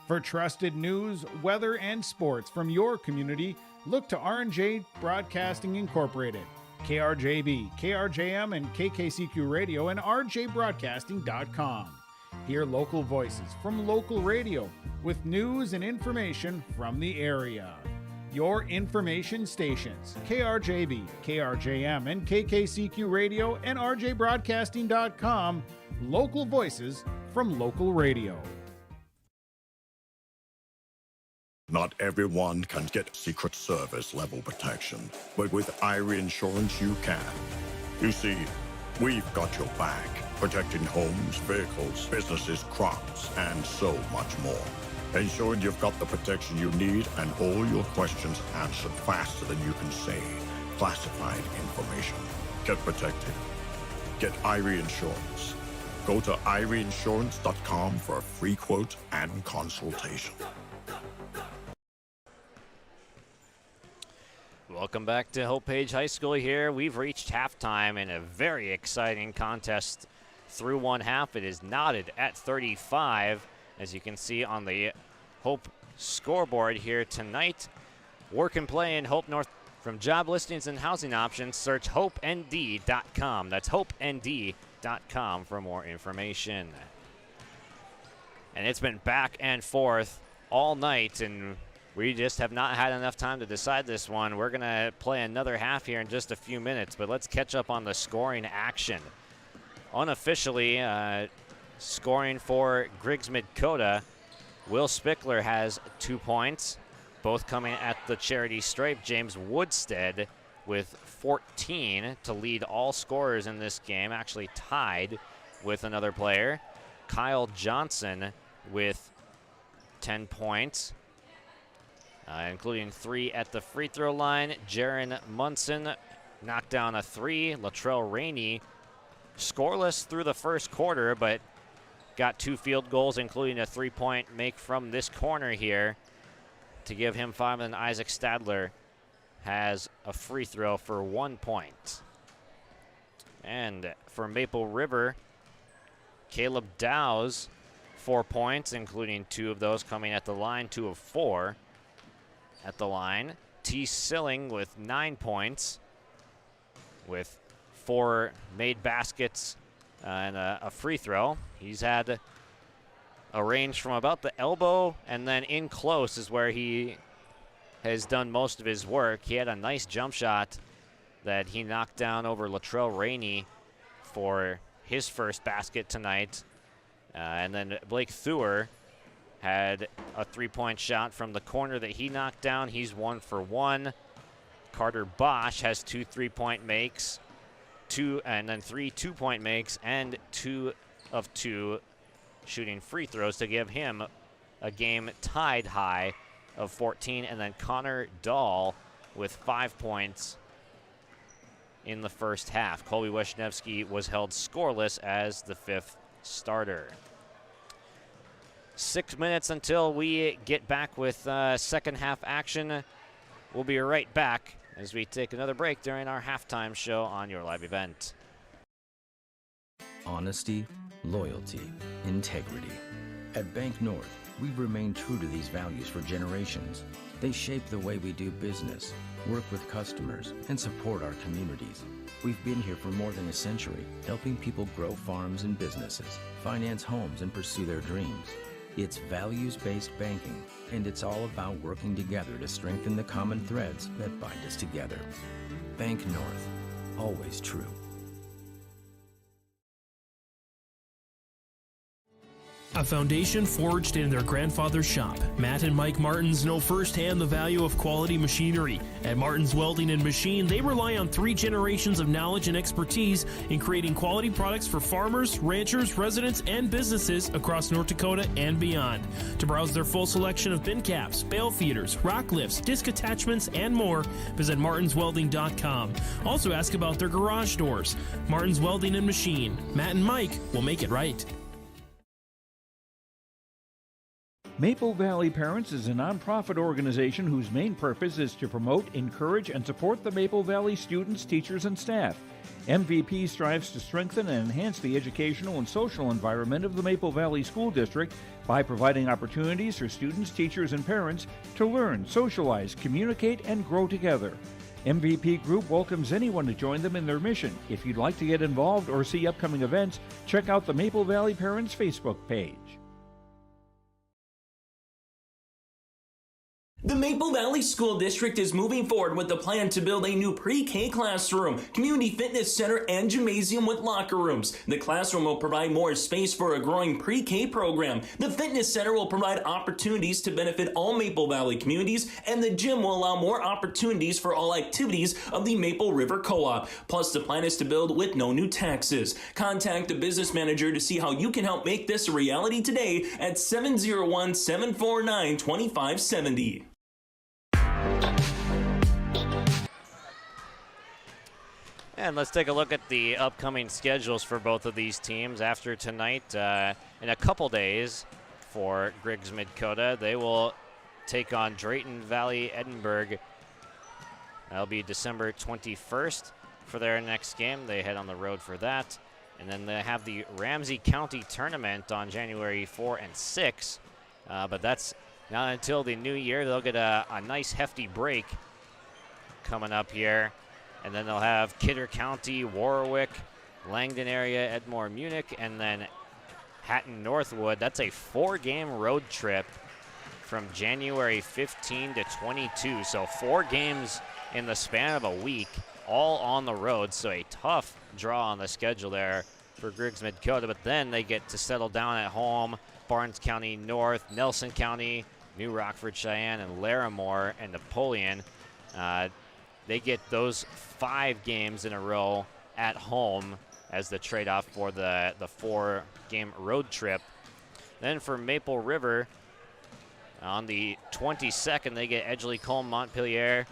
For trusted news, weather, and sports from your community, look to R&J Broadcasting Incorporated, KRJB, KRJM, and KKCQ Radio, and rjbroadcasting.com. Hear local voices from local radio with news and information from the area. Your information stations, KRJB, KRJM, and KKCQ Radio, and rjbroadcasting.com, local voices from local radio. Not everyone can get Secret Service level protection, but with Irie Insurance you can. You see, we've got your back, protecting homes, vehicles, businesses, crops, and so much more. Ensuring you've got the protection you need and all your questions answered faster than you can say classified information. Get protected. Get Irie Insurance. Go to IrieInsurance.com for a free quote and consultation. Welcome back to Hope Page High School here. We've reached halftime in a very exciting contest through one half. It is knotted at 35. As you can see on the Hope scoreboard here tonight. Work and play in Hope North. From job listings and housing options, search HopeND.com. That's HopeND.com for more information. And it's been back and forth all night, and we just have not had enough time to decide this one. We're going to play another half here in just a few minutes, but let's catch up on the scoring action. Unofficially, scoring for Griggs-Midkota, Will Spickler has 2 points, both coming at the charity stripe. James Woodstead with 14 to lead all scorers in this game, actually tied with another player. Kyle Johnson with 10 points, including 3 at the free throw line. Jaron Munson knocked down a 3. Latrell Rainey scoreless through the first quarter, but got 2 field goals, including a 3-point make from this corner here to give him 5. And Isaac Stadler has a free throw for 1 point. And for Maple River, Caleb Dow's 4 points, including 2 of those coming at the line, 2 of 4 at the line. T. Silling with 9 points, with 4 made baskets and a free throw. He's had a range from about the elbow and then in close is where he has done most of his work. He had a nice jump shot that he knocked down over Latrell Rainey for his first basket tonight. And then Blake Thuer had a 3-point shot from the corner that he knocked down. He's 1 for 1. Carter Bosch has 2 3-point makes, 2 and then 3 2-point makes, and 2 of 2 shooting free throws to give him a game tied high of 14. And then Connor Dahl with 5 points in the first half. Colby Wisniewski was held scoreless as the 5th starter. 6 minutes until we get back with second half action. We'll be right back as we take another break during our halftime show on your live event. Honesty, loyalty, integrity. At Bank North, we've remained true to these values for generations. They shape the way we do business, work with customers, and support our communities. We've been here for more than a century, helping people grow farms and businesses, finance homes, and pursue their dreams. It's values-based banking, and it's all about working together to strengthen the common threads that bind us together. Bank North, always true. A foundation forged in their grandfather's shop. Matt and Mike Martins know firsthand the value of quality machinery. At Martins Welding and Machine, they rely on 3 generations of knowledge and expertise in creating quality products for farmers, ranchers, residents, and businesses across North Dakota and beyond. To browse their full selection of bin caps, bale feeders, rock lifts, disc attachments, and more, visit martinswelding.com. Also ask about their garage doors. Martins Welding and Machine. Matt and Mike will make it right. Maple Valley Parents is a nonprofit organization whose main purpose is to promote, encourage, and support the Maple Valley students, teachers, and staff. MVP strives to strengthen and enhance the educational and social environment of the Maple Valley School District by providing opportunities for students, teachers, and parents to learn, socialize, communicate, and grow together. MVP Group welcomes anyone to join them in their mission. If you'd like to get involved or see upcoming events, check out the Maple Valley Parents Facebook page. The Maple Valley School District is moving forward with the plan to build a new pre-K classroom, community fitness center, and gymnasium with locker rooms. The classroom will provide more space for a growing pre-K program. The fitness center will provide opportunities to benefit all Maple Valley communities, and the gym will allow more opportunities for all activities of the Maple River Co-op. Plus, the plan is to build with no new taxes. Contact the business manager to see how you can help make this a reality today at 701-749-2570. And let's take a look at the upcoming schedules for both of these teams. After tonight, in a couple days for Griggs-Midkota, they will take on Drayton Valley Edinburgh. That'll be December 21st for their next game. They head on the road for that. And then they have the Ramsey County Tournament on January 4 and 6. But that's not until the new year. They'll get a nice hefty break coming up here. And then they'll have Kidder County, Warwick, Langdon area, Edmore, Munich, and then Hatton Northwood. That's a 4-game road trip from January 15 to 22. So 4 games in the span of a week, all on the road. So a tough draw on the schedule there for Griggs-Midkota. But then they get to settle down at home. Barnes County North, Nelson County, New Rockford, Cheyenne, and Larimore, and Napoleon. They get those 5 games in a row at home as the trade-off for the 4-game road trip. Then for Maple River, on the 22nd, they get Edgeley, Colm, Montpelier.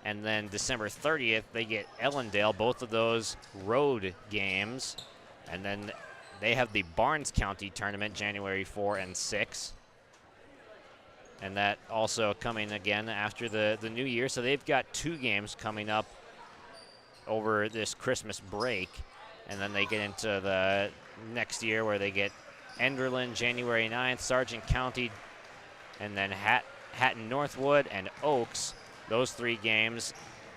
And then December 30th, they get Ellendale, both of those road games. And then they have the Barnes County Tournament, January 4 and 6. And that also coming again after the new year. So they've got 2 games coming up over this Christmas break. And then they get into the next year where they get Enderlin, January 9th, Sargent County, and then Hatton Northwood and Oaks. Those 3 games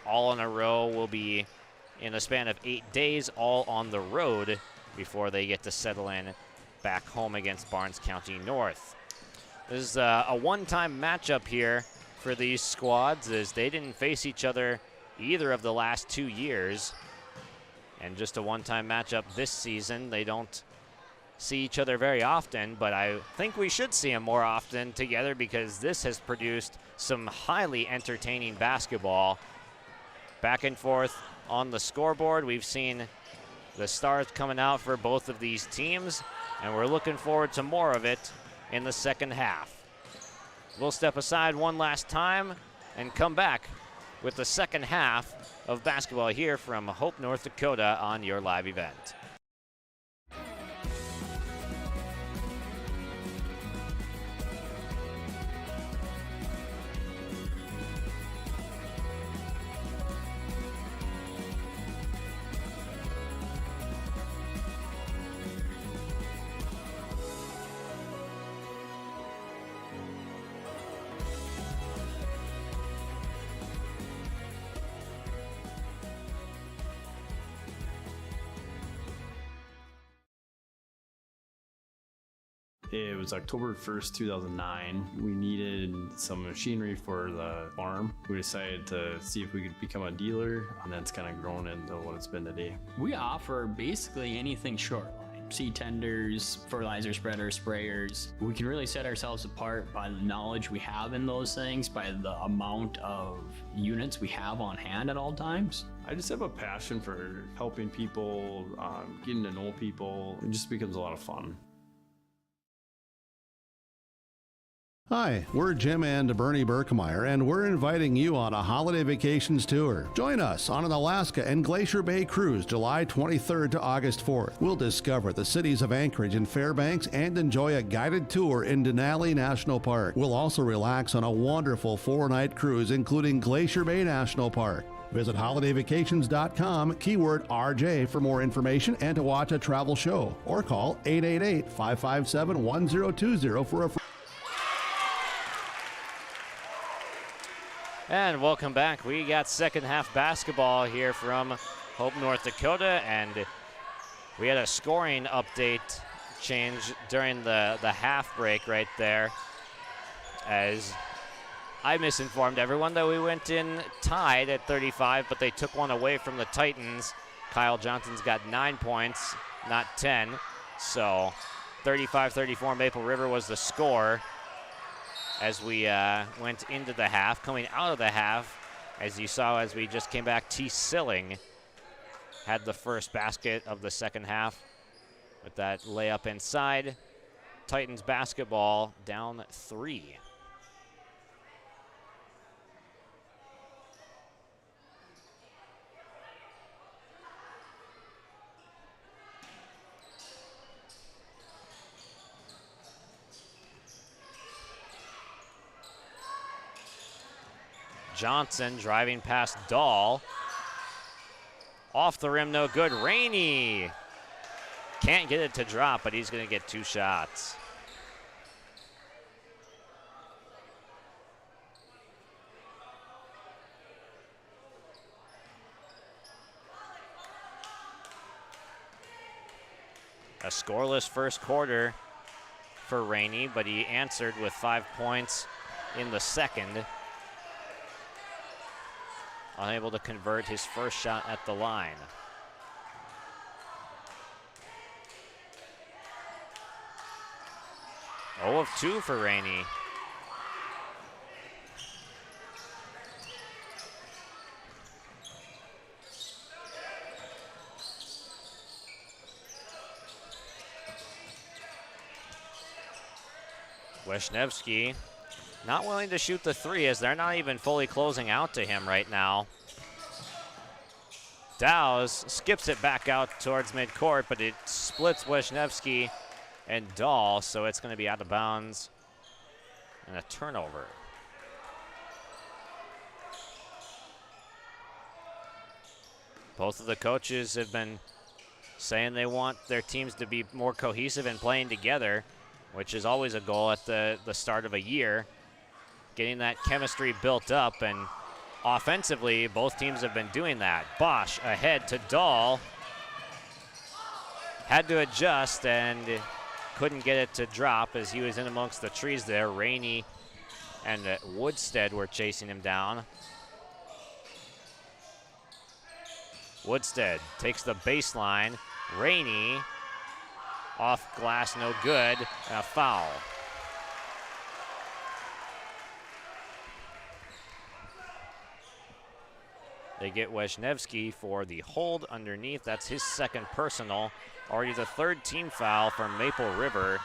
all in a row will be in a span of 8 days, all on the road before they get to settle in back home against Barnes County North. This is a one-time matchup here for these squads, as they didn't face each other either of the last 2 years. And just a one-time matchup this season. They don't see each other very often, but I think we should see them more often together because this has produced some highly entertaining basketball. Back and forth on the scoreboard. We've seen the stars coming out for both of these teams, and we're looking forward to more of it in the second half. We'll step aside one last time and come back with the second half of basketball here from Hope, North Dakota on your live event. It was October 1st, 2009. We needed some machinery for the farm. We decided to see if we could become a dealer, and that's kind of grown into what it's been today. We offer basically anything short line. Seed tenders, fertilizer spreaders, sprayers. We can really set ourselves apart by the knowledge we have in those things, by the amount of units we have on hand at all times. I just have a passion for helping people, getting to know people. It just becomes a lot of fun. Hi, we're Jim and Bernie Berkemeyer, and we're inviting you on a holiday vacations tour. Join us on an Alaska and Glacier Bay cruise July 23rd to August 4th. We'll discover the cities of Anchorage and Fairbanks and enjoy a guided tour in Denali National Park. We'll also relax on a wonderful 4-night cruise, including Glacier Bay National Park. Visit holidayvacations.com, keyword RJ for more information and to watch a travel show, or call 888-557-1020 for a free. And welcome back. We got second half basketball here from Hope, North Dakota, and we had a scoring update change during the half break right there, as I misinformed everyone that we went in tied at 35, but they took one away from the Titans. Kyle Johnson's got 9 points, not 10. So 35-34 Maple River was the score as we went into the half. Coming out of the half, as you saw as we just came back, T. Silling had the first basket of the second half with that layup inside. Titans basketball down 3. Johnson driving past Dahl. Off the rim, no good. Rainey can't get it to drop, but he's going to get 2 shots. A scoreless first quarter for Rainey, but he answered with 5 points in the second. Unable to convert his first shot at the line. Oh of 2 for Rainey. Wisniewski not willing to shoot the 3, as they're not even fully closing out to him right now. Dow's skips it back out towards midcourt, but it splits Wisniewski and Dahl, so it's going to be out of bounds and a turnover. Both of the coaches have been saying they want their teams to be more cohesive and playing together, which is always a goal at the start of a year. Getting that chemistry built up, and offensively, both teams have been doing that. Bosch ahead to Dahl. Had to adjust and couldn't get it to drop as he was in amongst the trees there. Rainey and Woodstead were chasing him down. Woodstead takes the baseline. Rainey off glass, no good, and a foul. They get Wisniewski for the hold underneath. That's his second personal. Already the 3rd team foul for Maple River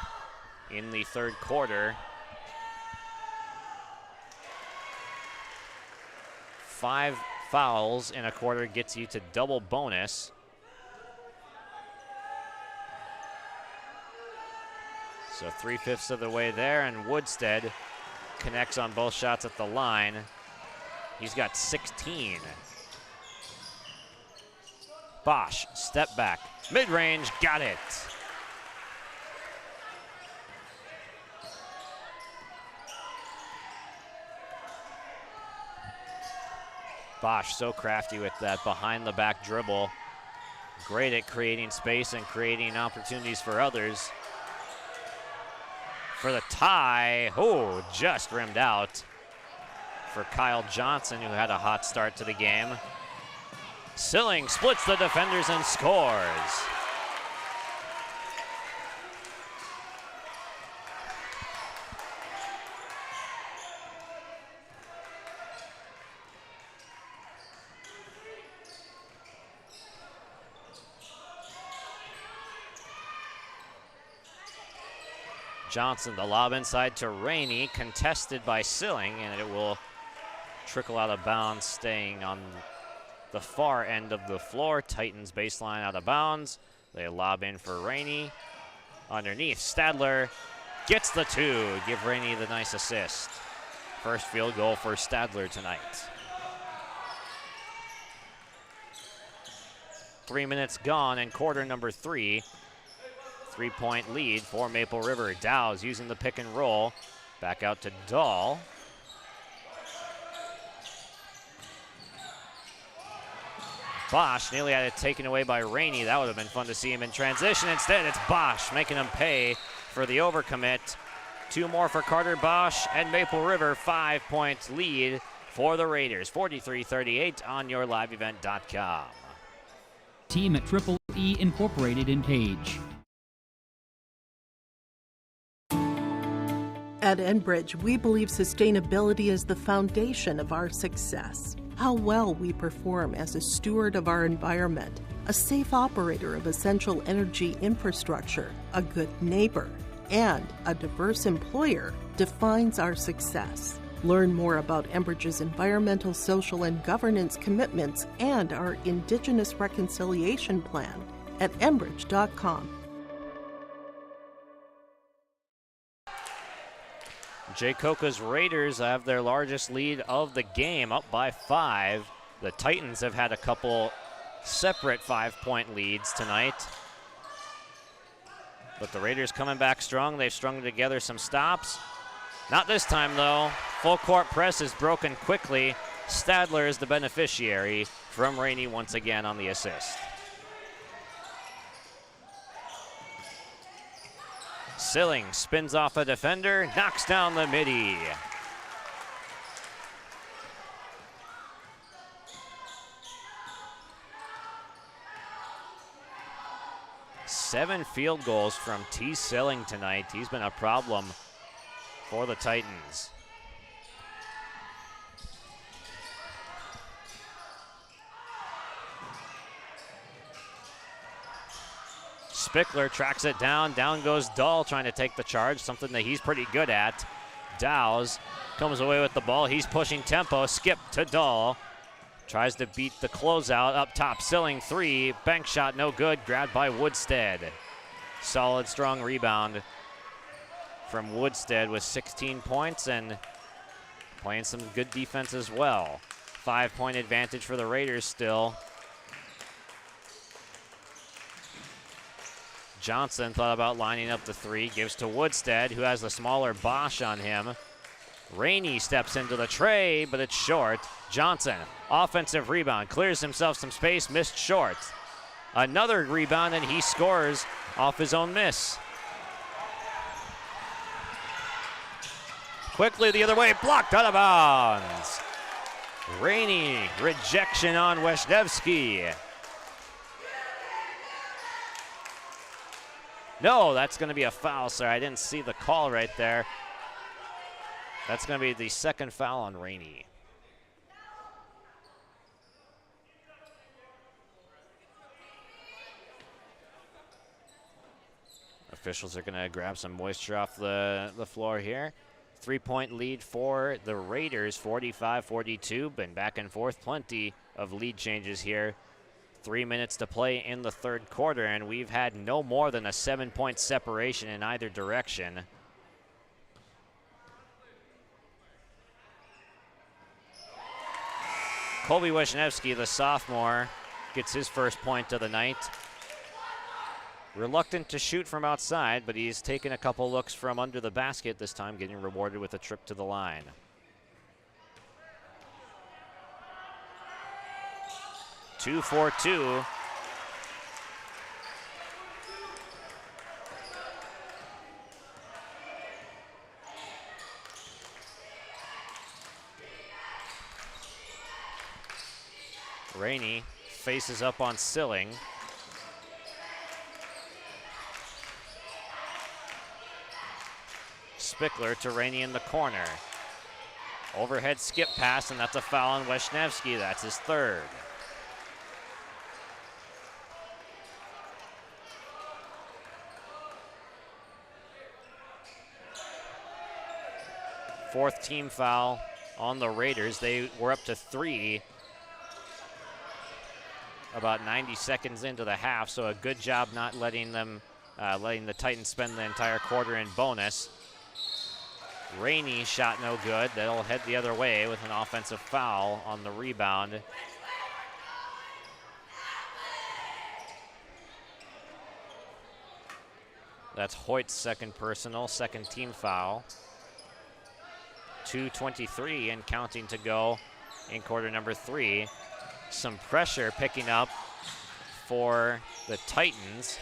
in the 3rd quarter. 5 fouls in a quarter gets you to double bonus. So 3/5 of the way there, and Woodstead connects on both shots at the line. He's got 16. Bosch, step back, mid-range, got it. Bosch so crafty with that behind the back dribble. Great at creating space and creating opportunities for others. for the tie. Oh, just rimmed out for Kyle Johnson, who had a hot start to the game. Silling splits the defenders and scores. Johnson, the lob inside to Rainey, contested by Silling, and it will trickle out of bounds, staying on the far end of the floor. Titans baseline out of bounds. They lob in for Rainey. Underneath, Stadler gets the two. Give Rainey the nice assist. First field goal for Stadler tonight. 3 minutes gone in quarter number 3. 3-point lead for Maple River. Dow's using the pick and roll. Back out to Dahl. Bosch nearly had it taken away by Rainey. That would have been fun to see him in transition. Instead, it's Bosch making him pay for the overcommit. 2 more for Carter Bosch, and Maple River 5-point lead for the Raiders. 43-38 on yourliveevent.com. Team at Triple E Incorporated in Page. At Enbridge, we believe sustainability is the foundation of our success. How well we perform as a steward of our environment, a safe operator of essential energy infrastructure, a good neighbor, and a diverse employer defines our success. Learn more about Enbridge's environmental, social, and governance commitments and our Indigenous Reconciliation Plan at enbridge.com. Jaycoca's Raiders have their largest lead of the game, up by 5. The Titans have had a couple separate 5-point leads tonight. But the Raiders coming back strong. They've strung together some stops. Not this time, though. Full court press is broken quickly. Stadler is the beneficiary from Rainey once again on the assist. Silling spins off a defender, knocks down the midi. Seven field goals from T. Silling tonight. He's been a problem for the Titans. Spickler tracks it down. Down goes Dahl trying to take the charge, something that he's pretty good at. Dow's comes away with the ball. He's pushing tempo. Skip to Dahl. Tries to beat the closeout up top. Silling 3. Bank shot no good. Grabbed by Woodstead. Solid, strong rebound from Woodstead with 16 points and playing some good defense as well. 5-point advantage for the Raiders still. Johnson thought about lining up the 3, gives to Woodstead, who has the smaller Bosch on him. Rainey steps into the tray, but it's short. Johnson, offensive rebound, clears himself some space, missed short. Another rebound, and he scores off his own miss. Quickly the other way, blocked out of bounds. Rainey, rejection on Wisniewski. No, that's going to be a foul, sir. I didn't see the call right there. That's going to be the second foul on Rainey. Officials are going to grab some moisture off the floor here. 3-point lead for the Raiders, 45-42. Been back and forth, plenty of lead changes here. 3 minutes to play in the third quarter, and we've had no more than a 7-point separation in either direction. Colby Wisniewski, the sophomore, gets his first point of the night. Reluctant to shoot from outside, but he's taken a couple looks from under the basket this time, getting rewarded with a trip to the line. 2-4-2. Rainey faces up on Silling. Spickler to Rainey in the corner. Overhead skip pass, and that's a foul on Wisniewski. That's his third. Fourth team foul on the Raiders. They were up to 3 about 90 seconds into the half, so a good job not letting them, letting the Titans spend the entire quarter in bonus. Rainey shot no good. That'll head the other way with an offensive foul on the rebound. That's Hoyt's second personal, second team foul. 2:23 and counting to go in quarter number 3. Some pressure picking up for the Titans.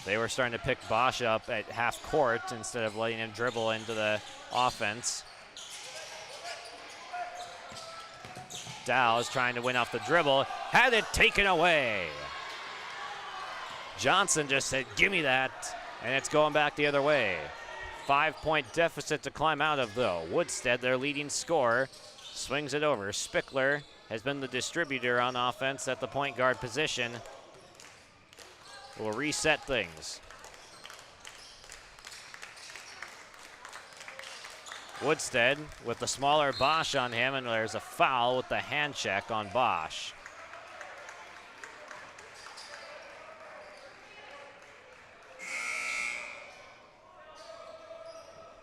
They were starting to pick Bosch up at half court instead of letting him dribble into the offense. Dow is trying to win off the dribble, had it taken away. Johnson just said, "Give me that," and it's going back the other way. 5-point deficit to climb out of, though. Woodstead, their leading scorer, swings it over. Spickler has been the distributor on offense at the point guard position. Will reset things. Woodstead with the smaller Bosch on him, and there's a foul with the hand check on Bosch.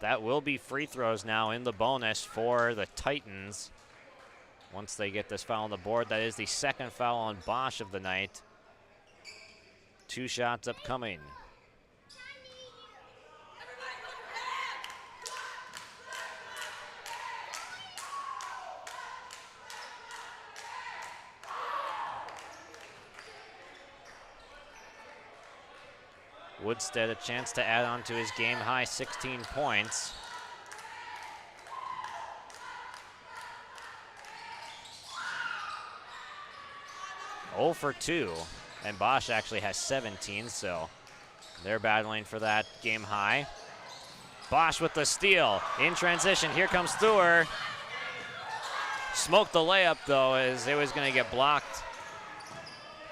That will be free throws now in the bonus for the Titans. Once they get this foul on the board, that is the second foul on Bosch of the night. 2 shots upcoming. Woodstead a chance to add on to his game-high 16 points. Oh for 2, and Bosch actually has 17, so they're battling for that game high. Bosch with the steal in transition. Here comes Thur. Smoked the layup though, as it was going to get blocked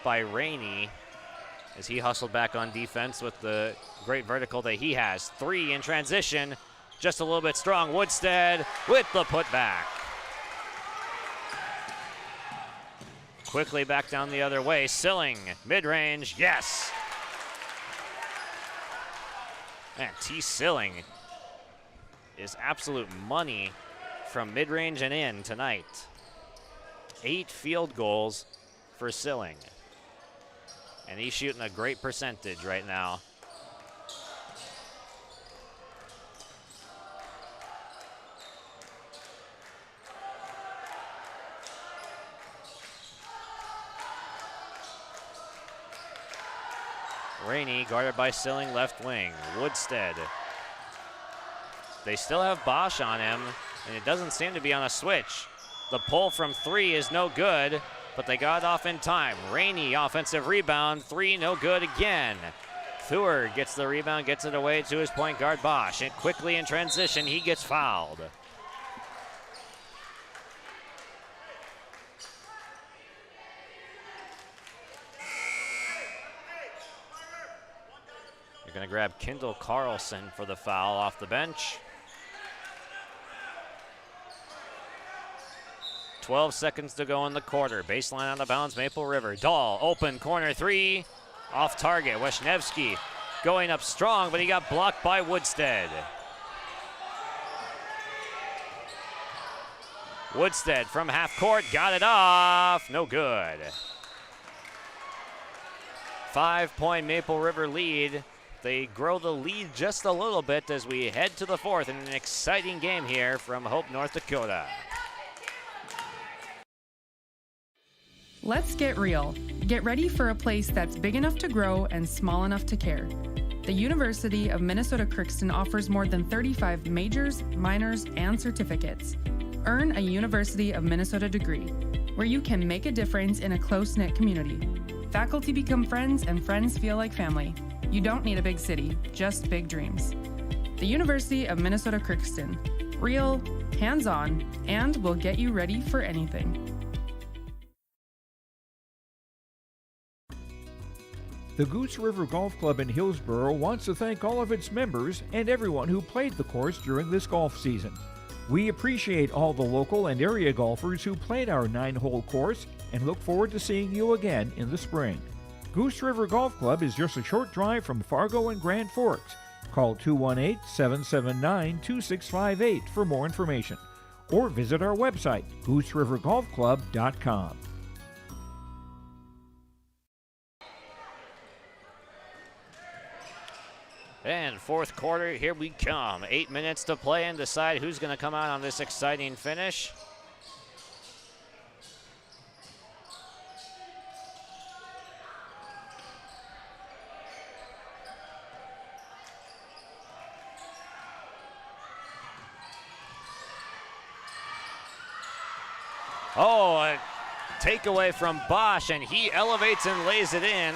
by Rainey as he hustled back on defense with the great vertical that he has. 3 in transition, just a little bit strong. Woodstead with the putback. Quickly back down the other way. Silling, mid-range, yes. Man, T. Silling is absolute money from mid-range and in tonight. 8 field goals for Silling. And he's shooting a great percentage right now. Rainey guarded by Silling, left wing. Woodstead. They still have Bosch on him, and it doesn't seem to be on a switch. The pull from 3 is no good, but they got it off in time. Rainey, offensive rebound, 3, no good again. Thur gets the rebound, gets it away to his point guard, Bosch. And quickly in transition, he gets fouled. They're going to grab Kendall Carlson for the foul off the bench. 12 seconds to go in the quarter. Baseline out of bounds, Maple River. Dahl, open, corner 3, off target. Wisniewski going up strong, but he got blocked by Woodstead. Woodstead from half court, got it off, no good. 5-point Maple River lead. They grow the lead just a little bit as we head to the 4th in an exciting game here from Hope, North Dakota. Let's get real. Get ready for a place that's big enough to grow and small enough to care. The University of Minnesota Crookston offers more than 35 majors, minors, and certificates. Earn a University of Minnesota degree. where you can make a difference in a close-knit community. Faculty become friends and friends feel like family. You don't need a big city, just big dreams. The University of Minnesota Crookston. Real, hands-on, and will get you ready for anything. The Goose River Golf Club in Hillsboro wants to thank all of its members and everyone who played the course during this golf season. We appreciate all the local and area golfers who played our 9-hole course and look forward to seeing you again in the spring. Goose River Golf Club is just a short drive from Fargo and Grand Forks. Call 218-779-2658 for more information, or visit our website, gooserivergolfclub.com. And fourth quarter, here we come. 8 minutes to play and decide who's going to come out on this exciting finish. Oh, a takeaway from Bosch, and he elevates and lays it in.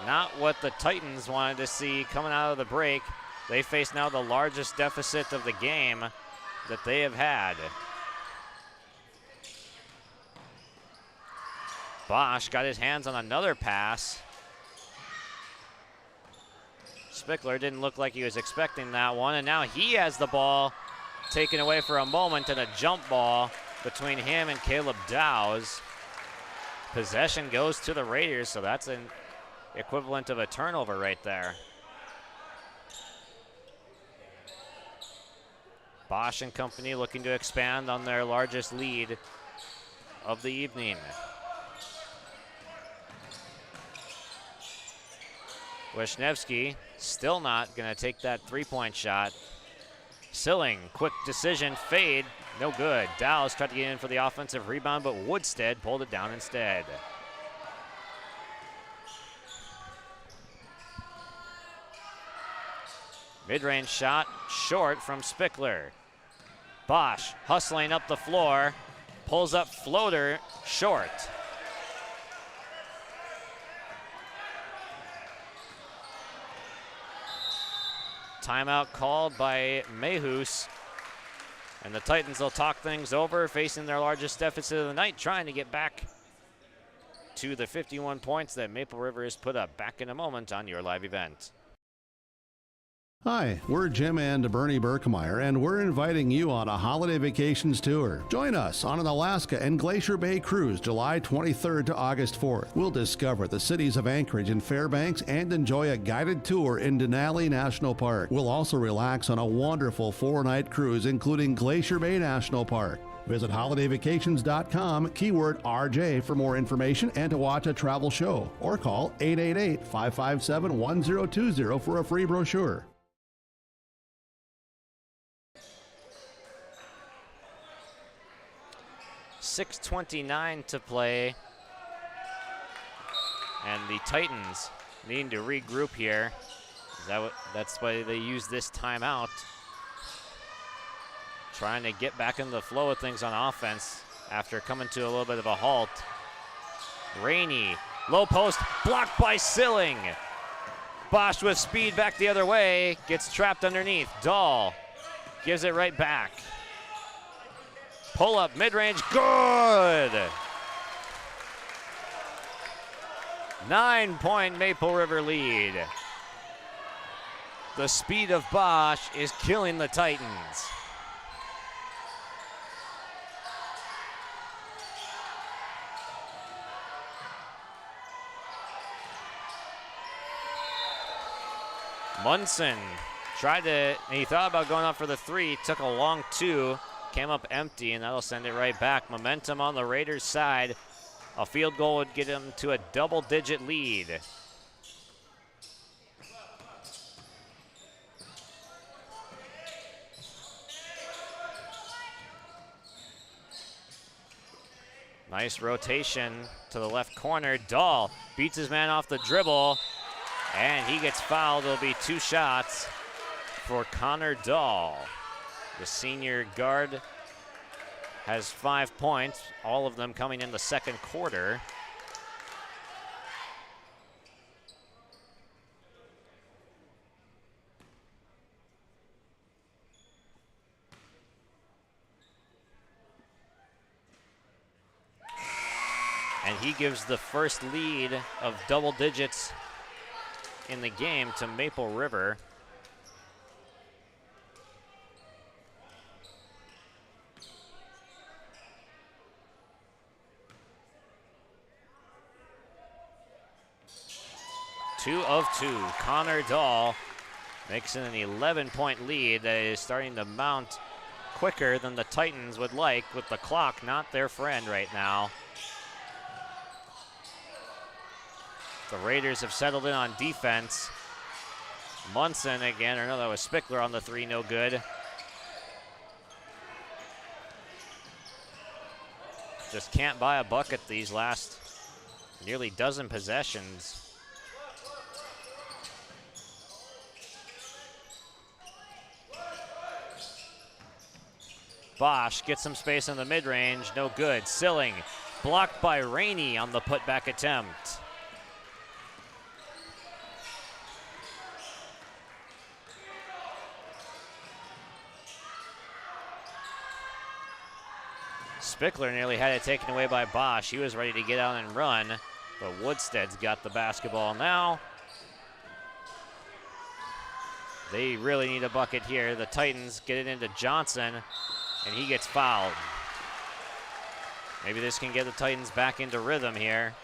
Not what the Titans wanted to see coming out of the break. They face now the largest deficit of the game that they have had. Bosch got his hands on another pass. Spickler didn't look like he was expecting that one, and now he has the ball taken away for a moment, and a jump ball between him and Caleb Dowse. Possession goes to the Raiders, so that's an equivalent of a turnover right there. Bosch and company looking to expand on their largest lead of the evening. Wisniewski still not going to take that three-point shot. Silling, quick decision, fade, no good. Dowse tried to get in for the offensive rebound, but Woodstead pulled it down instead. Mid-range shot, short from Spickler. Bosch hustling up the floor, pulls up floater, short. Timeout called by Mehus. And the Titans will talk things over, facing their largest deficit of the night, trying to get back to the 51 points that Maple River has put up. Back in a moment on your live event. Hi, we're Jim and Bernie Berkemeyer, and we're inviting you on a holiday vacations tour. Join us on an Alaska and Glacier Bay cruise July 23rd to August 4th. We'll discover the cities of Anchorage and Fairbanks and enjoy a guided tour in Denali National Park. We'll also relax on a wonderful 4-night cruise, including Glacier Bay National Park. Visit holidayvacations.com, keyword RJ for more information and to watch a travel show, or call 888-557-1020 for a free brochure. 6:29 to play, and the Titans needing to regroup here. That's why they use this timeout, trying to get back into the flow of things on offense after coming to a little bit of a halt. Rainey, low post, blocked by Silling. Bosch with speed back the other way, gets trapped underneath. Dahl gives it right back. Pull up, mid-range, good! 9-point Maple River lead. The speed of Bosch is killing the Titans. Munson he thought about going up for the three, took a long two, came up empty, and that'll send it right back. Momentum on the Raiders' side. A field goal would get them to a double-digit lead. Nice rotation to the left corner. Dahl beats his man off the dribble, and he gets fouled. It'll be 2 shots for Connor Dahl, the senior guard has 5 points, all of them coming in the second quarter. And he gives the first lead of double digits in the game to Maple River. Two of two. Connor Dahl makes it an 11-point lead that is starting to mount quicker than the Titans would like, with the clock not their friend right now. The Raiders have settled in on defense. Munson again, or no, that was Spickler on the three, no good. Just can't buy a bucket these last nearly dozen possessions. Bosch gets some space in the mid-range, no good. Silling blocked by Rainey on the putback attempt. Spickler nearly had it taken away by Bosch. He was ready to get out and run, but Woodstead's got the basketball now. They really need a bucket here. The Titans get it into Johnson, and he gets fouled. Maybe this can get the Titans back into rhythm here.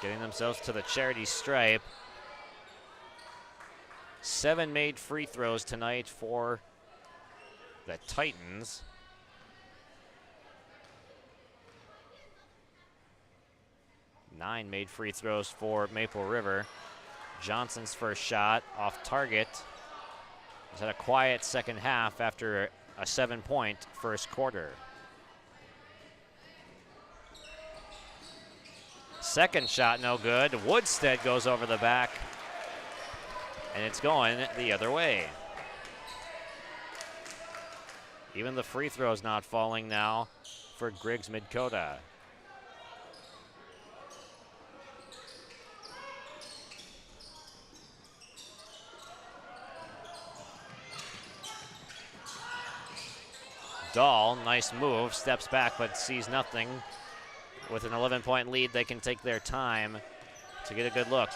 Getting themselves to the charity stripe. 7 made free throws tonight for the Titans. Nine made free throws for Maple River. Johnson's first shot off target. He's had a quiet second half after a 7-point first quarter. Second shot no good. Woodstead goes over the back, and it's going the other way. Even the free throw's not falling now for Griggs-Midkota. Dahl, nice move, steps back but sees nothing. With an 11-point lead, they can take their time to get a good look.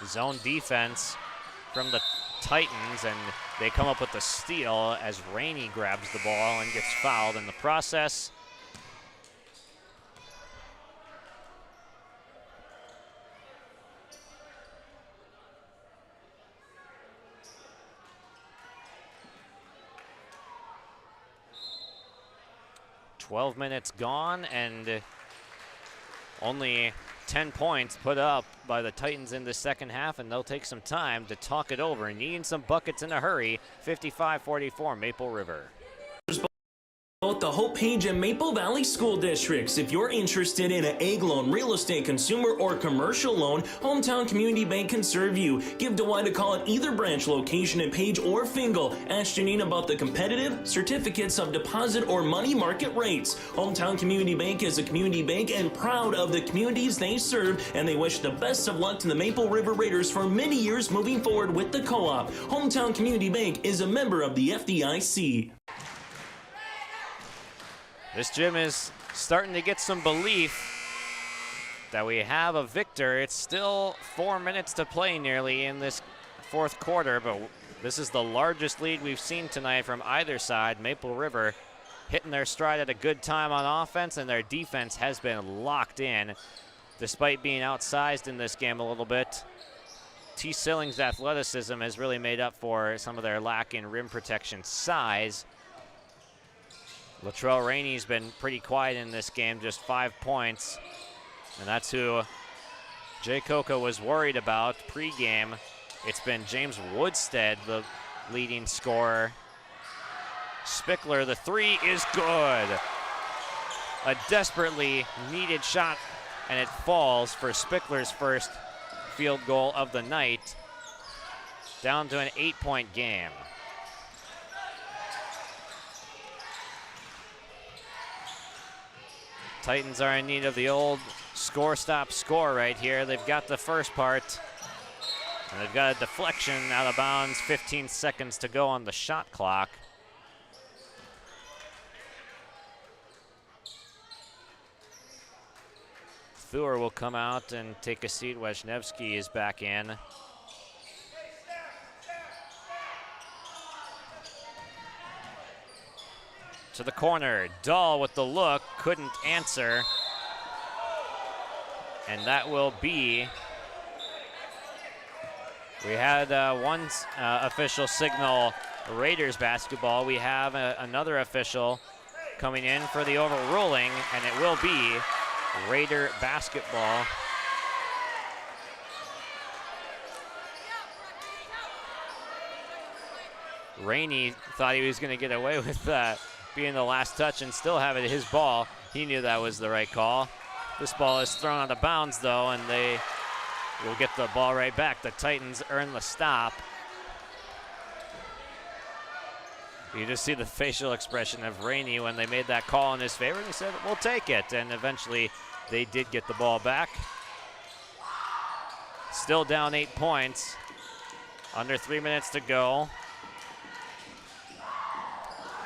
Zone defense from the Titans, and they come up with the steal as Rainey grabs the ball and gets fouled in the process. "12 minutes gone, and only 10 points put up by the Titans in the second half, and they'll take some time to talk it over. Needing some buckets in a hurry. 55-44 Maple River. Both the Hope Page and Maple Valley School Districts. If you're interested in an egg loan, real estate, consumer, or commercial loan, Hometown Community Bank can serve you. Give Dwight a call at either branch location in Page or Fingal. Ask Janine about the competitive certificates of deposit or money market rates. Hometown Community Bank is a community bank and proud of the communities they serve, and they wish the best of luck to the Maple River Raiders for many years moving forward with the co-op. Hometown Community Bank is a member of the FDIC. This gym is starting to get some belief that we have a victor. It's still 4 minutes to play nearly in this fourth quarter, but this is the largest lead we've seen tonight from either side. Maple River hitting their stride at a good time on offense, and their defense has been locked in despite being outsized in this game a little bit. T. Silling's athleticism has really made up for some of their lack in rim protection size. Latrell Rainey's been pretty quiet in this game, just 5 points. And that's who Jay Coca was worried about pregame. It's been James Woodstead, the leading scorer. Spickler, the three is good. A desperately needed shot, and it falls for Spickler's first field goal of the night, down to an 8-point game. Titans are in need of the old score, stop, score right here. They've got the first part, and they've got a deflection out of bounds, 15 seconds to go on the shot clock. Thur will come out and take a seat. Wisniewski is back in. To the corner, Dahl with the look, couldn't answer. And that will be, we had one official signal Raiders basketball. We have another official coming in for the overruling, and it will be Raider basketball. Rainey thought he was going to get away with being the last touch and still have it his ball. He knew that was the right call. This ball is thrown out of bounds, though, and they will get the ball right back. The Titans earn the stop. You just see the facial expression of Rainey when they made that call in his favor, and he said, we'll take it. And eventually they did get the ball back. Still down 8 points. Under 3 minutes to go.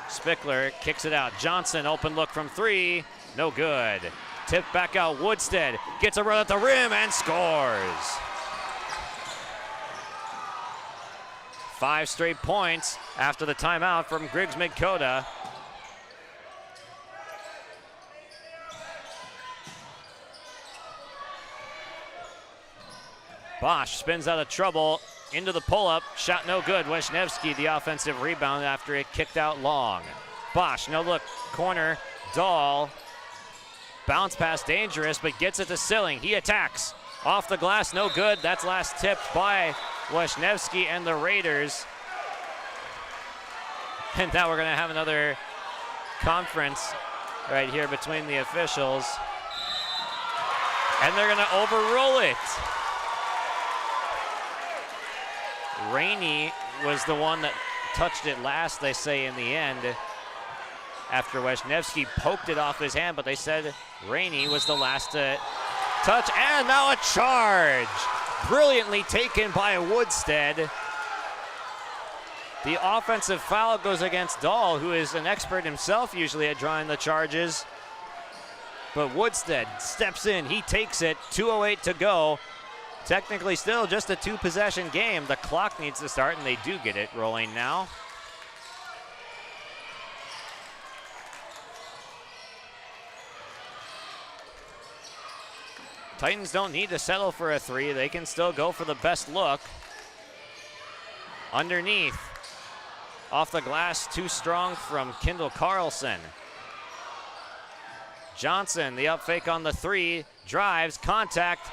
Spickler kicks it out. Johnson, open look from 3. No good. Tipped back out. Woodstead gets a run at the rim and scores. 5 straight points after the timeout from Griggs-Midkota. Bosch spins out of trouble into the pull-up. Shot no good. Wisniewski the offensive rebound after it kicked out long. Bosch, no look. Corner. Dahl. Bounce pass dangerous, but gets it to Silling. He attacks. Off the glass, no good. That's last tipped by Wisniewski and the Raiders. And now we're going to have another conference right here between the officials. And they're going to overrule it. Rainey was the one that touched it last, they say, in the end. After Wisniewski poked it off his hand, but they said Rainey was the last to touch. And now a charge. Brilliantly taken by Woodstead. The offensive foul goes against Dahl, who is an expert himself usually at drawing the charges. But Woodstead steps in, he takes it, 2:08 to go. Technically still just a 2-possession game. The clock needs to start, and they do get it rolling now. Titans don't need to settle for a 3. They can still go for the best look. Underneath. Off the glass, too strong from Kendall Carlson. Johnson, the up fake on the 3. Drives, contact,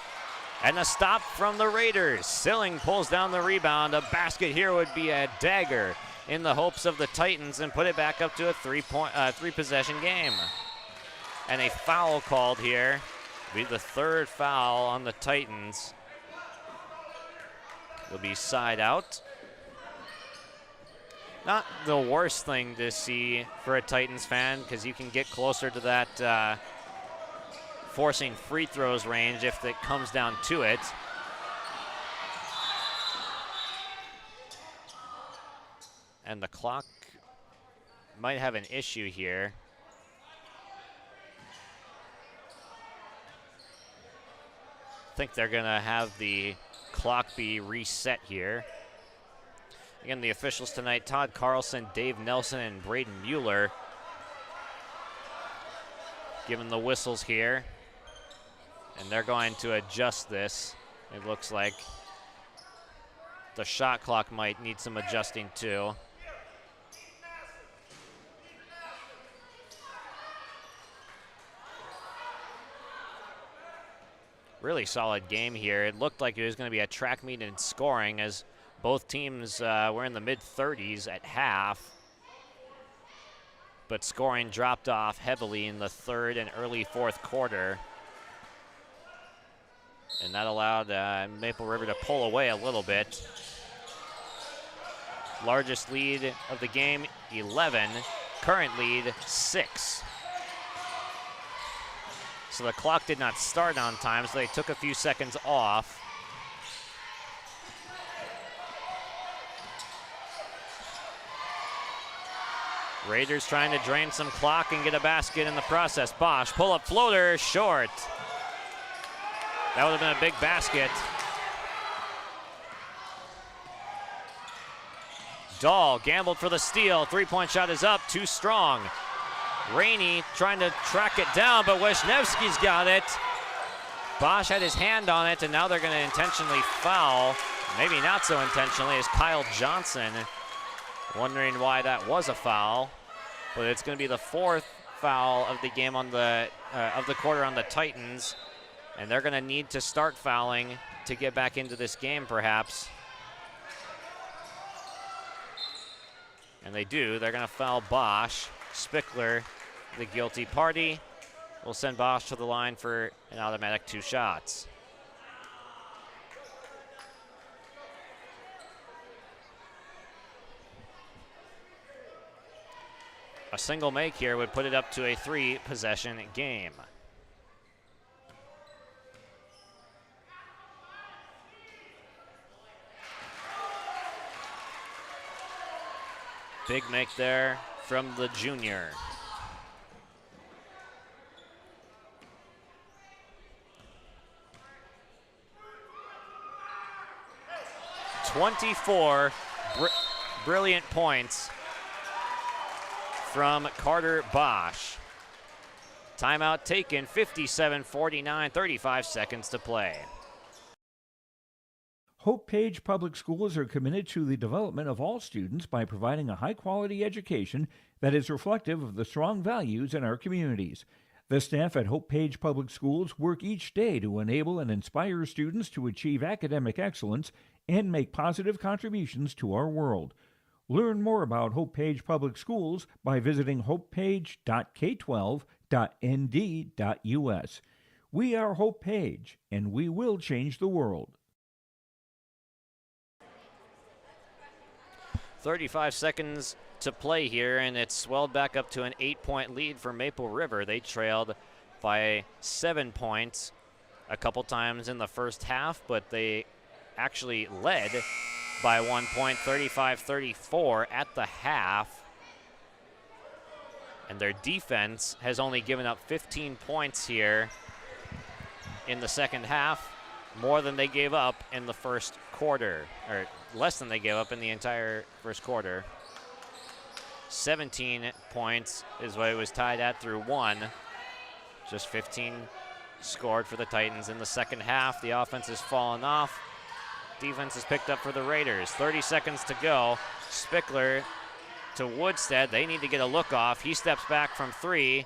and a stop from the Raiders. Silling pulls down the rebound. A basket here would be a dagger in the hopes of the Titans and put it back up to a 3-possession game. And a foul called here. Be the 3rd foul on the Titans. Will be side out. Not the worst thing to see for a Titans fan, because you can get closer to that forcing free throws range if it comes down to it. And the clock might have an issue here. I think they're going to have the clock be reset here. Again, the officials tonight, Todd Carlson, Dave Nelson, and Braden Mueller, giving the whistles here. And they're going to adjust this. It looks like the shot clock might need some adjusting too. Really solid game here. It looked like it was going to be a track meet in scoring, as both teams were in the mid-30s at half. But scoring dropped off heavily in the 3rd and early 4th quarter. And that allowed Maple River to pull away a little bit. Largest lead of the game, 11. Current lead, 6. So the clock did not start on time, so they took a few seconds off. Raiders trying to drain some clock and get a basket in the process. Bosch, pull-up floater, short. That would have been a big basket. Dahl gambled for the steal. Three-point shot is up, too strong. Rainey trying to track it down, but Wisniewski's got it. Bosch had his hand on it, and now they're going to intentionally foul. Maybe not so intentionally, as Kyle Johnson wondering why that was a foul. But it's going to be the 4th foul of the game on the quarter on the Titans, and they're going to need to start fouling to get back into this game, perhaps. And they do. They're going to foul Bosch. Spickler, the guilty party, will send Bosch to the line for an automatic 2 shots. A single make here would put it up to a 3-possession game. Big make there from the junior. Brilliant points from Carter Bosch. Timeout taken, 57-49, 35 seconds to play. Hope Page Public Schools are committed to the development of all students by providing a high-quality education that is reflective of the strong values in our communities. The staff at Hope Page Public Schools work each day to enable and inspire students to achieve academic excellence and make positive contributions to our world. Learn more about Hope Page Public Schools by visiting hopepage.k12.nd.us. We are Hope Page, and we will change the world. 35 seconds to play here, and it's swelled back up to an 8-point lead for Maple River. They trailed by 7 points a couple times in the first half, but they actually led by 1 point, 35-34 at the half. And their defense has only given up 15 points here in the second half, more than they gave up in the first quarter, or less than they gave up in the entire first quarter. 17 points is what it was tied at through 1. Just 15 scored for the Titans in the second half. The offense has fallen off. Defense is picked up for the Raiders. 30 seconds to go. Spickler to Woodstead. They need to get a look off. He steps back from 3.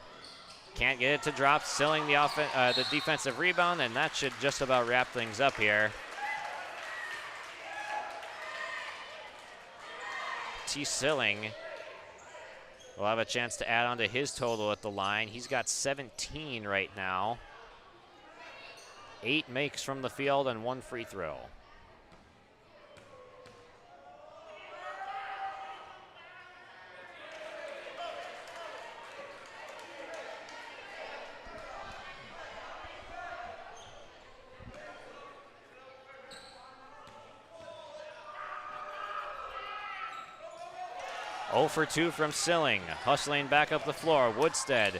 Can't get it to drop, sealing the defensive rebound, and that should just about wrap things up here. T. Silling will have a chance to add on to his total at the line. He's got 17 right now. 8 makes from the field and 1 free throw. For 2 from Silling. Hustling back up the floor. Woodstead.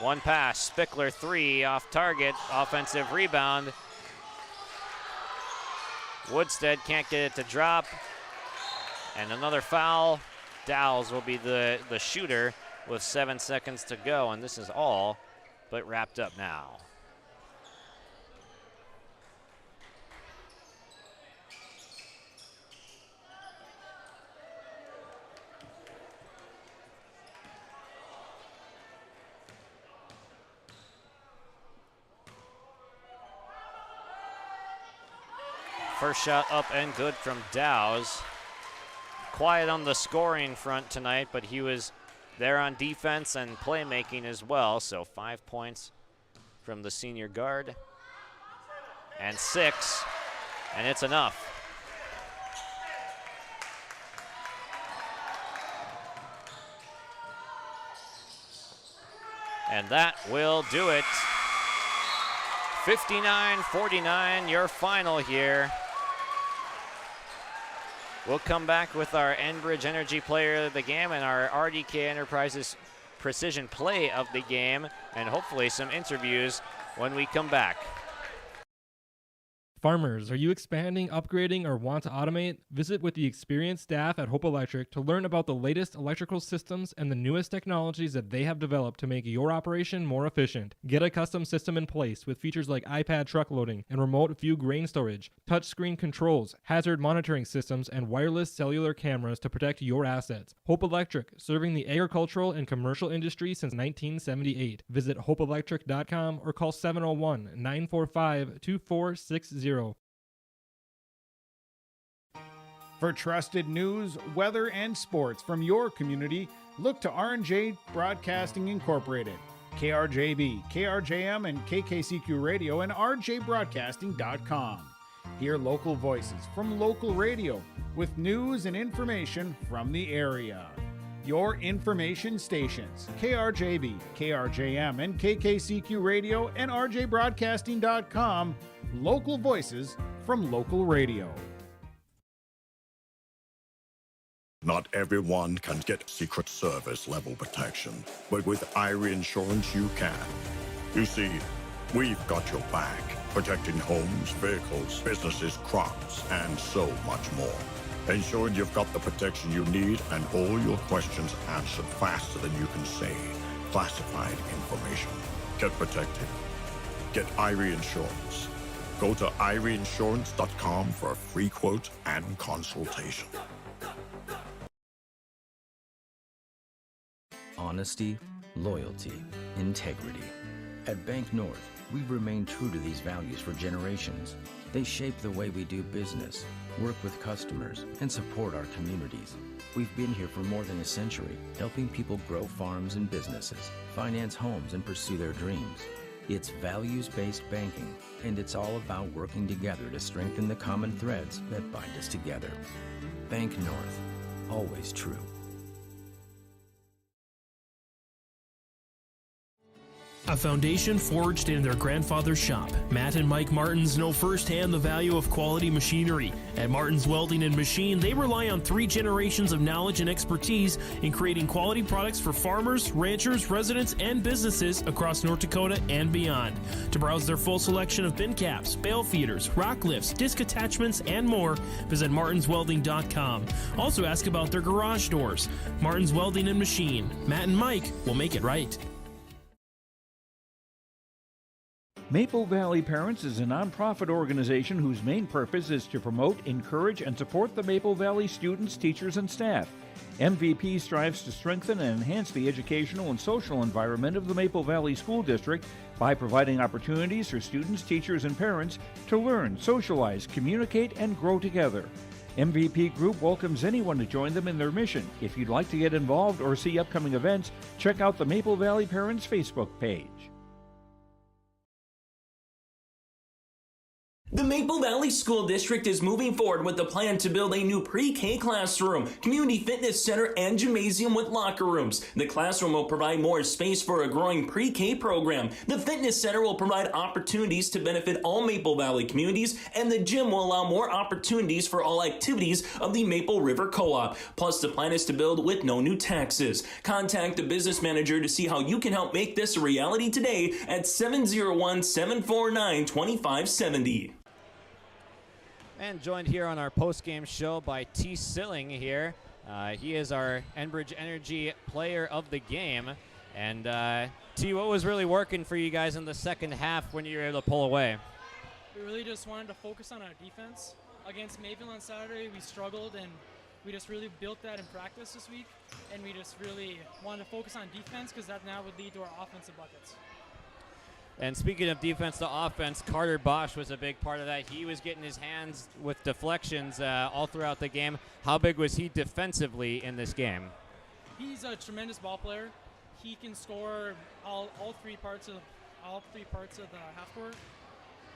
1 pass. Spickler 3 off target. Offensive rebound. Woodstead can't get it to drop. And another foul. Dowles will be the shooter with 7 seconds to go. And this is all but wrapped up now. First shot up and good from Dowes. Quiet on the scoring front tonight, but he was there on defense and playmaking as well. So 5 points from the senior guard. and 6, and it's enough. And that will do it. 59-49, your final here. We'll come back with our Enbridge Energy Player of the Game and our RDK Enterprises Precision Play of the Game, and hopefully some interviews when we come back. Farmers, are you expanding, upgrading, or want to automate? Visit with the experienced staff at Hope Electric to learn about the latest electrical systems and the newest technologies that they have developed to make your operation more efficient. Get a custom system in place with features like iPad truck loading and remote view grain storage, touchscreen controls, hazard monitoring systems, and wireless cellular cameras to protect your assets. Hope Electric, serving the agricultural and commercial industry since 1978. Visit hopeelectric.com or call 701-945-2460. For trusted news, weather, and sports from your community, look to R&J Broadcasting Incorporated, KRJB, KRJM, and KKCQ Radio, and rjbroadcasting.com. Hear local voices from local radio with news and information from the area. Your information stations, KRJB, KRJM, and KKCQ Radio, and rjbroadcasting.com. Local voices from local radio. Not everyone can get Secret Service level protection, but with Irie Insurance you can. You see, we've got your back, protecting homes, vehicles, businesses, crops, and so much more. Ensuring you've got the protection you need and all your questions answered faster than you can say classified information. Get protected. Get Irie Insurance. Go to IrieInsurance.com for a free quote and consultation. Honesty, loyalty, integrity. At Bank North, we've remained true to these values for generations. They shape the way we do business, work with customers, and support our communities. We've been here for more than a century, helping people grow farms and businesses, finance homes, and pursue their dreams. It's values-based banking, and it's all about working together to strengthen the common threads that bind us together. Bank North, always true. A foundation forged in their grandfather's shop. Matt and Mike Martins know firsthand the value of quality machinery. At Martins Welding and Machine, they rely on 3 generations of knowledge and expertise in creating quality products for farmers, ranchers, residents, and businesses across North Dakota and beyond. To browse their full selection of bin caps, bale feeders, rock lifts, disc attachments, and more, visit martinswelding.com. Also ask about their garage doors. Martins Welding and Machine. Matt and Mike will make it right. Maple Valley Parents is a nonprofit organization whose main purpose is to promote, encourage, and support the Maple Valley students, teachers, and staff. MVP strives to strengthen and enhance the educational and social environment of the Maple Valley School District by providing opportunities for students, teachers, and parents to learn, socialize, communicate, and grow together. MVP Group welcomes anyone to join them in their mission. If you'd like to get involved or see upcoming events, check out the Maple Valley Parents Facebook page. The Maple Valley School District is moving forward with the plan to build a new pre-K classroom, community fitness center, and gymnasium with locker rooms. The classroom will provide more space for a growing pre-K program. The fitness center will provide opportunities to benefit all Maple Valley communities, and the gym will allow more opportunities for all activities of the Maple River Co-op. Plus, the plan is to build with no new taxes. Contact the business manager to see how you can help make this a reality today at 701-749-2570. And joined here on our post-game show by T. Silling here. He is our Enbridge Energy Player of the Game. And T, what was really working for you guys in the second half when you were able to pull away? We really just wanted to focus on our defense. Against Mayville on Saturday, we struggled, and we just really built that in practice this week. And we just really wanted to focus on defense because that now would lead to our offensive buckets. And speaking of defense to offense, Carter Bosch was a big part of that. He was getting his hands with deflections all throughout the game. How big was he defensively in this game? He's a tremendous ball player. He can score all three parts of the half court.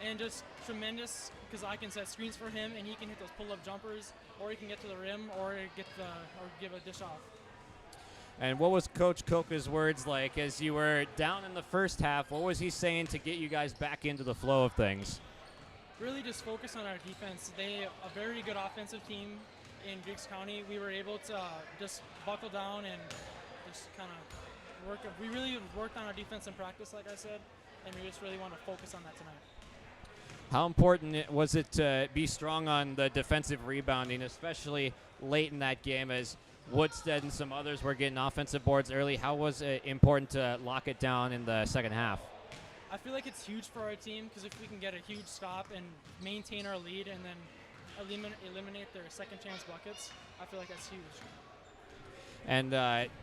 and just tremendous because I can set screens for him and he can hit those pull-up jumpers, or he can get to the rim or give a dish off. And what was Coach Koka's words like as you were down in the first half? What was he saying to get you guys back into the flow of things? Really just focus on our defense. They a very good offensive team in Griggs County. We were able to just buckle down and just kind of work. We really worked on our defense in practice, like I said, and we just really want to focus on that tonight. How important was it to be strong on the defensive rebounding, especially late in that game as Woodstead and some others were getting offensive boards early? How was it important to lock it down in the second half? I feel like it's huge for our team because if we can get a huge stop and maintain our lead and then eliminate their second chance buckets, I feel like that's huge. And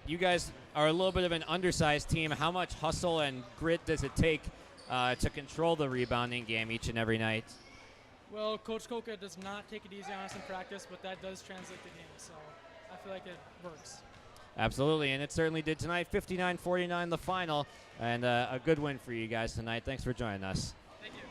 you guys are a little bit of an undersized team. How much hustle and grit does it take to control the rebounding game each and every night? Well, Coach Koka does not take it easy on us in practice, but that does translate the game, so I feel like it works. Absolutely, and it certainly did tonight. 59-49 the final, and a good win for you guys tonight. Thanks for joining us. Thank you.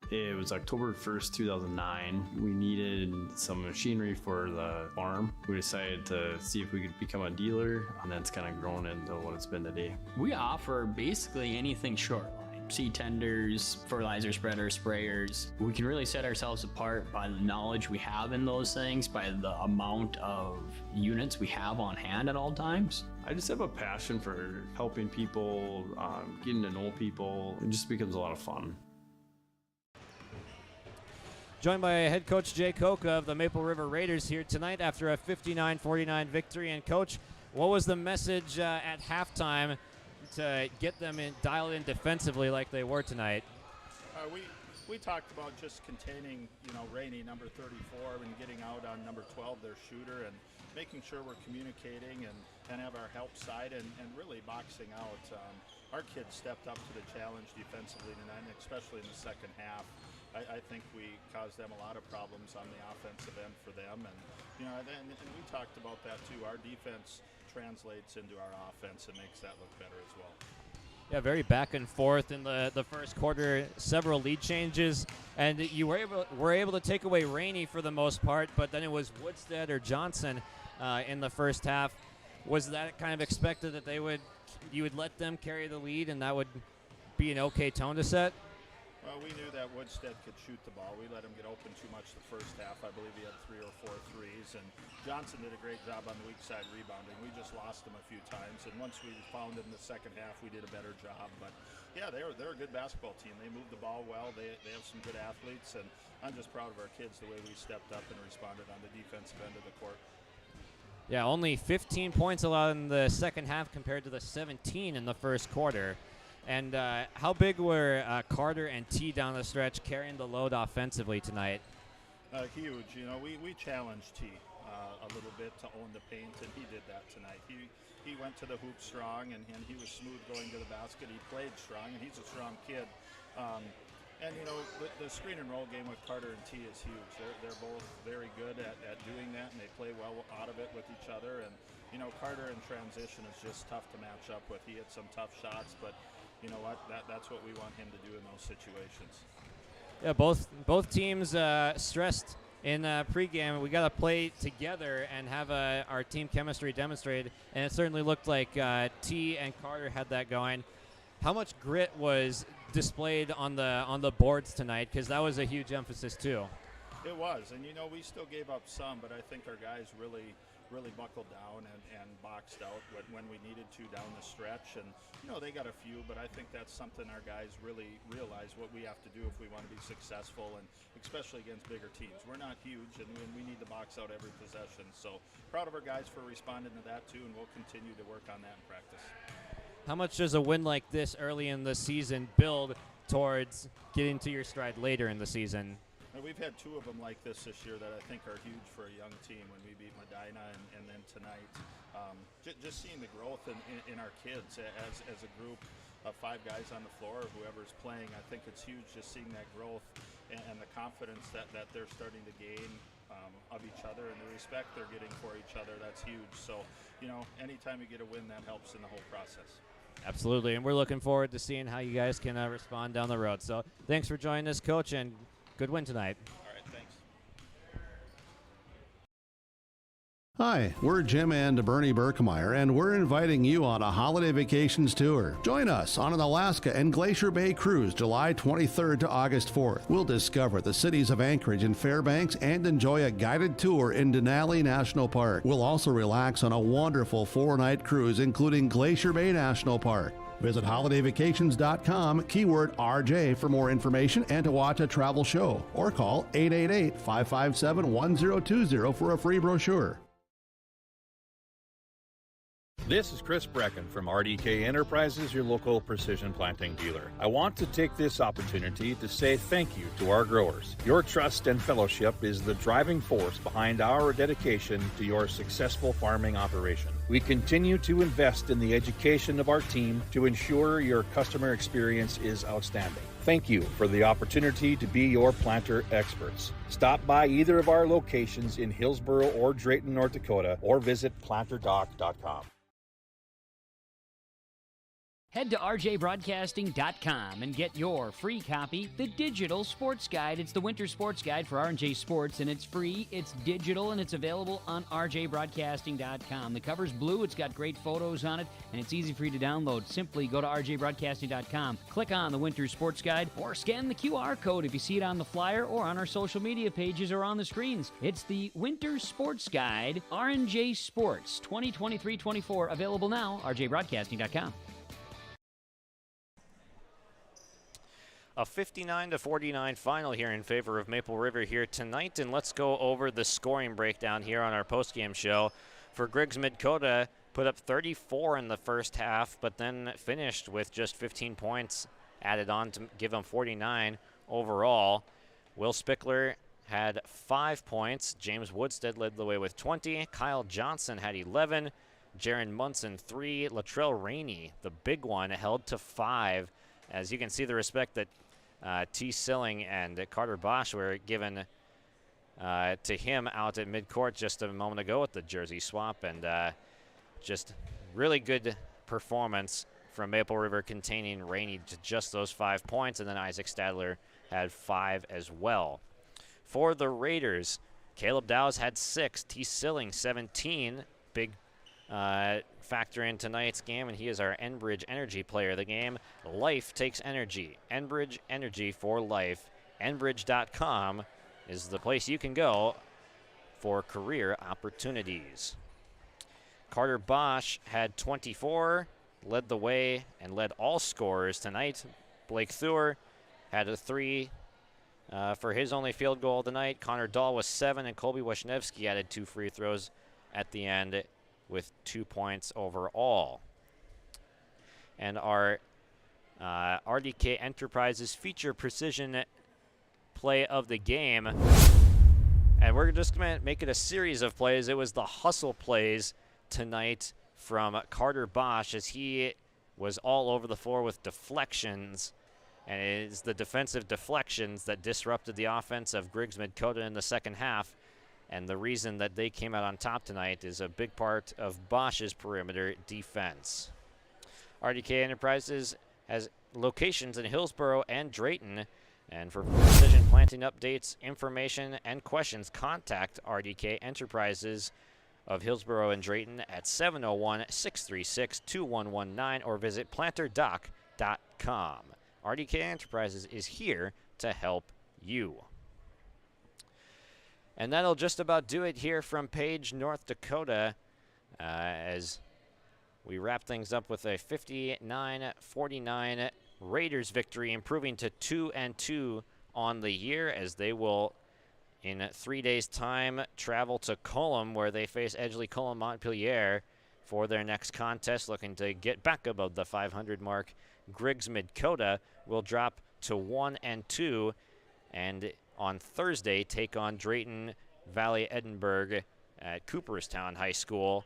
It was October 1st, 2009. We needed some machinery for the farm. We decided to see if we could become a dealer, and that's kind of grown into what it's been today. We offer basically anything short line. Seed tenders, fertilizer spreaders, sprayers. We can really set ourselves apart by the knowledge we have in those things, by the amount of units we have on hand at all times. I just have a passion for helping people, getting to know people. It just becomes a lot of fun. Joined by head coach Jay Koka of the Maple River Raiders here tonight after a 59-49 victory. And coach, what was the message at halftime to get them dialed in defensively like they were tonight? We talked about just containing, Rainey, number 34, and getting out on number 12, their shooter, and making sure we're communicating and have our help side and really boxing out. Our kids stepped up to the challenge defensively tonight, especially in the second half. I think we caused them a lot of problems on the offensive end for them, and we talked about that too. Our defense translates into our offense and makes that look better as well. Yeah, very back and forth in the first quarter. Several lead changes, and you were able to take away Rainey for the most part, but then it was Woodstead or Johnson in the first half. Was that kind of expected that you would let them carry the lead, and that would be an okay tone to set? Well, we knew that Woodstead could shoot the ball. We let him get open too much the first half. I believe he had 3 or 4 threes, and Johnson did a great job on the weak side rebounding. We just lost him a few times, and once we found him in the second half, we did a better job. But yeah, they're a good basketball team. They move the ball well. They have some good athletes, and I'm just proud of our kids the way we stepped up and responded on the defensive end of the court. Yeah, only 15 points allowed in the second half compared to the 17 in the first quarter. And how big were Carter and T down the stretch carrying the load offensively tonight? Huge. We challenged T a little bit to own the paint, and he did that tonight. He went to the hoop strong, and he was smooth going to the basket. He played strong, and he's a strong kid. The screen and roll game with Carter and T is huge. They're both very good at doing that, and they play well out of it with each other. And Carter in transition is just tough to match up with. He hit some tough shots, but you know what? That's what we want him to do in those situations. Yeah, both teams stressed in pregame. We got to play together and have our team chemistry demonstrated, and it certainly looked like T and Carter had that going. How much grit was displayed on the boards tonight? Because that was a huge emphasis too. It was, and we still gave up some, but I think our guys really really buckled down and boxed out when we needed to down the stretch. And, they got a few, but I think that's something our guys really realize what we have to do if we want to be successful, and especially against bigger teams. We're not huge, and we need to box out every possession. So proud of our guys for responding to that, too, and we'll continue to work on that in practice. How much does a win like this early in the season build towards getting to your stride later in the season? We've had two of them like this year that I think are huge for a young team when we beat Medina and then tonight. Just seeing the growth in our kids as a group of 5 guys on the floor, or whoever's playing, I think it's huge just seeing that growth and the confidence that they're starting to gain of each other, and the respect they're getting for each other. That's huge. So, anytime you get a win, that helps in the whole process. Absolutely, and we're looking forward to seeing how you guys can respond down the road. So thanks for joining us, Coach, and good win tonight. All right, thanks. Hi, we're Jim and Bernie Berkemeyer, and we're inviting you on a holiday vacations tour. Join us on an Alaska and Glacier Bay cruise July 23rd to August 4th. We'll discover the cities of Anchorage and Fairbanks and enjoy a guided tour in Denali National Park. We'll also relax on a wonderful 4-night cruise, including Glacier Bay National Park. Visit holidayvacations.com, keyword RJ for more information and to watch a travel show, or call 888-557-1020 for a free brochure. This is Chris Brecken from RDK Enterprises, your local precision planting dealer. I want to take this opportunity to say thank you to our growers. Your trust and fellowship is the driving force behind our dedication to your successful farming operation. We continue to invest in the education of our team to ensure your customer experience is outstanding. Thank you for the opportunity to be your planter experts. Stop by either of our locations in Hillsboro or Drayton, North Dakota, or visit planterdoc.com. Head to rjbroadcasting.com and get your free copy, the Digital Sports Guide. It's the winter sports guide for R&J Sports, and it's free, it's digital, and it's available on rjbroadcasting.com. The cover's blue, it's got great photos on it, and it's easy for you to download. Simply go to rjbroadcasting.com, click on the winter sports guide, or scan the QR code if you see it on the flyer or on our social media pages or on the screens. It's the Winter Sports Guide, R&J Sports 2023-24, available now, rjbroadcasting.com. A 59-49 final here in favor of Maple River here tonight, and let's go over the scoring breakdown here on our postgame show. For Griggs-Midkota, put up 34 in the first half, but then finished with just 15 points added on to give them 49 overall. Will Spickler had 5 points. James Woodstead led the way with 20. Kyle Johnson had 11. Jaron Munson 3. Latrell Rainey, the big one, held to 5. As you can see, the respect that T. Silling and Carter Bosch were given to him out at midcourt just a moment ago with the jersey swap, and just really good performance from Maple River, containing Rainey to just those 5 points, and then Isaac Stadler had 5 as well. For the Raiders, Caleb Dowes had 6, T. Silling 17, big factor in tonight's game, and he is our Enbridge Energy player of the game. Life takes energy. Enbridge Energy for life. Enbridge.com is the place you can go for career opportunities. Carter Bosch had 24, led the way and led all scorers tonight. Blake Thur had a 3 for his only field goal tonight. Connor Dahl was 7, and Colby Wisniewski added 2 free throws at the end with 2 points overall. And our RDK Enterprises feature precision play of the game. And we're just going to make it a series of plays. It was the hustle plays tonight from Carter Bosch, as he was all over the floor with deflections. And it is the defensive deflections that disrupted the offense of Griggs-Midkota in the second half. And the reason that they came out on top tonight is a big part of Bosch's perimeter defense. RDK Enterprises has locations in Hillsboro and Drayton. And for precision planting updates, information, and questions, contact RDK Enterprises of Hillsboro and Drayton at 701-636-2119 or visit planterdoc.com. RDK Enterprises is here to help you. And that'll just about do it here from Page, North Dakota, as we wrap things up with a 59-49 Raiders victory, improving to 2-2 on the year, as they will, in 3 days' time, travel to Cullum, where they face Edgeley-Cullum Montpelier for their next contest, looking to get back above the 500 mark. Griggs-Midkota will drop to 1-2, and on Thursday take on Drayton Valley Edinburgh at Cooperstown High School,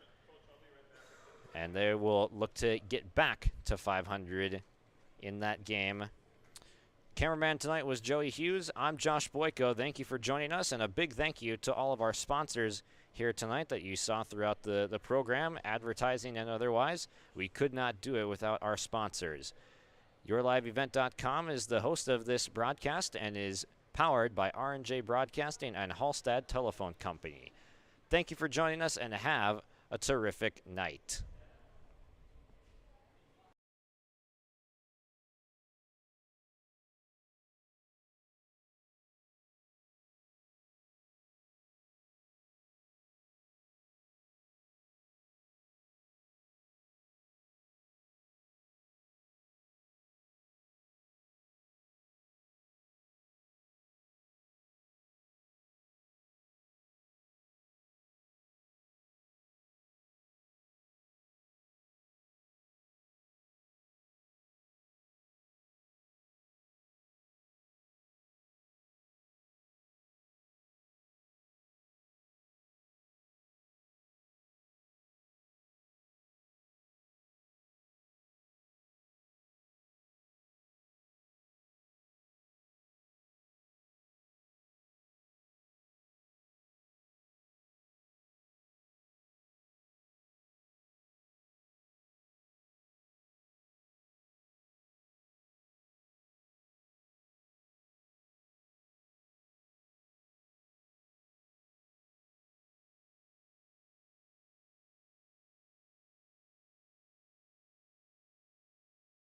and they will look to get back to 500 in that game. Cameraman tonight was Joey Hughes. I'm Josh Boyko. Thank you for joining us, and a big thank you to all of our sponsors here tonight that you saw throughout the program, advertising and otherwise. We could not do it without our sponsors. YourLiveEvent.com is the host of this broadcast and is powered by R&J Broadcasting and Hallstad Telephone Company. Thank you for joining us, and have a terrific night.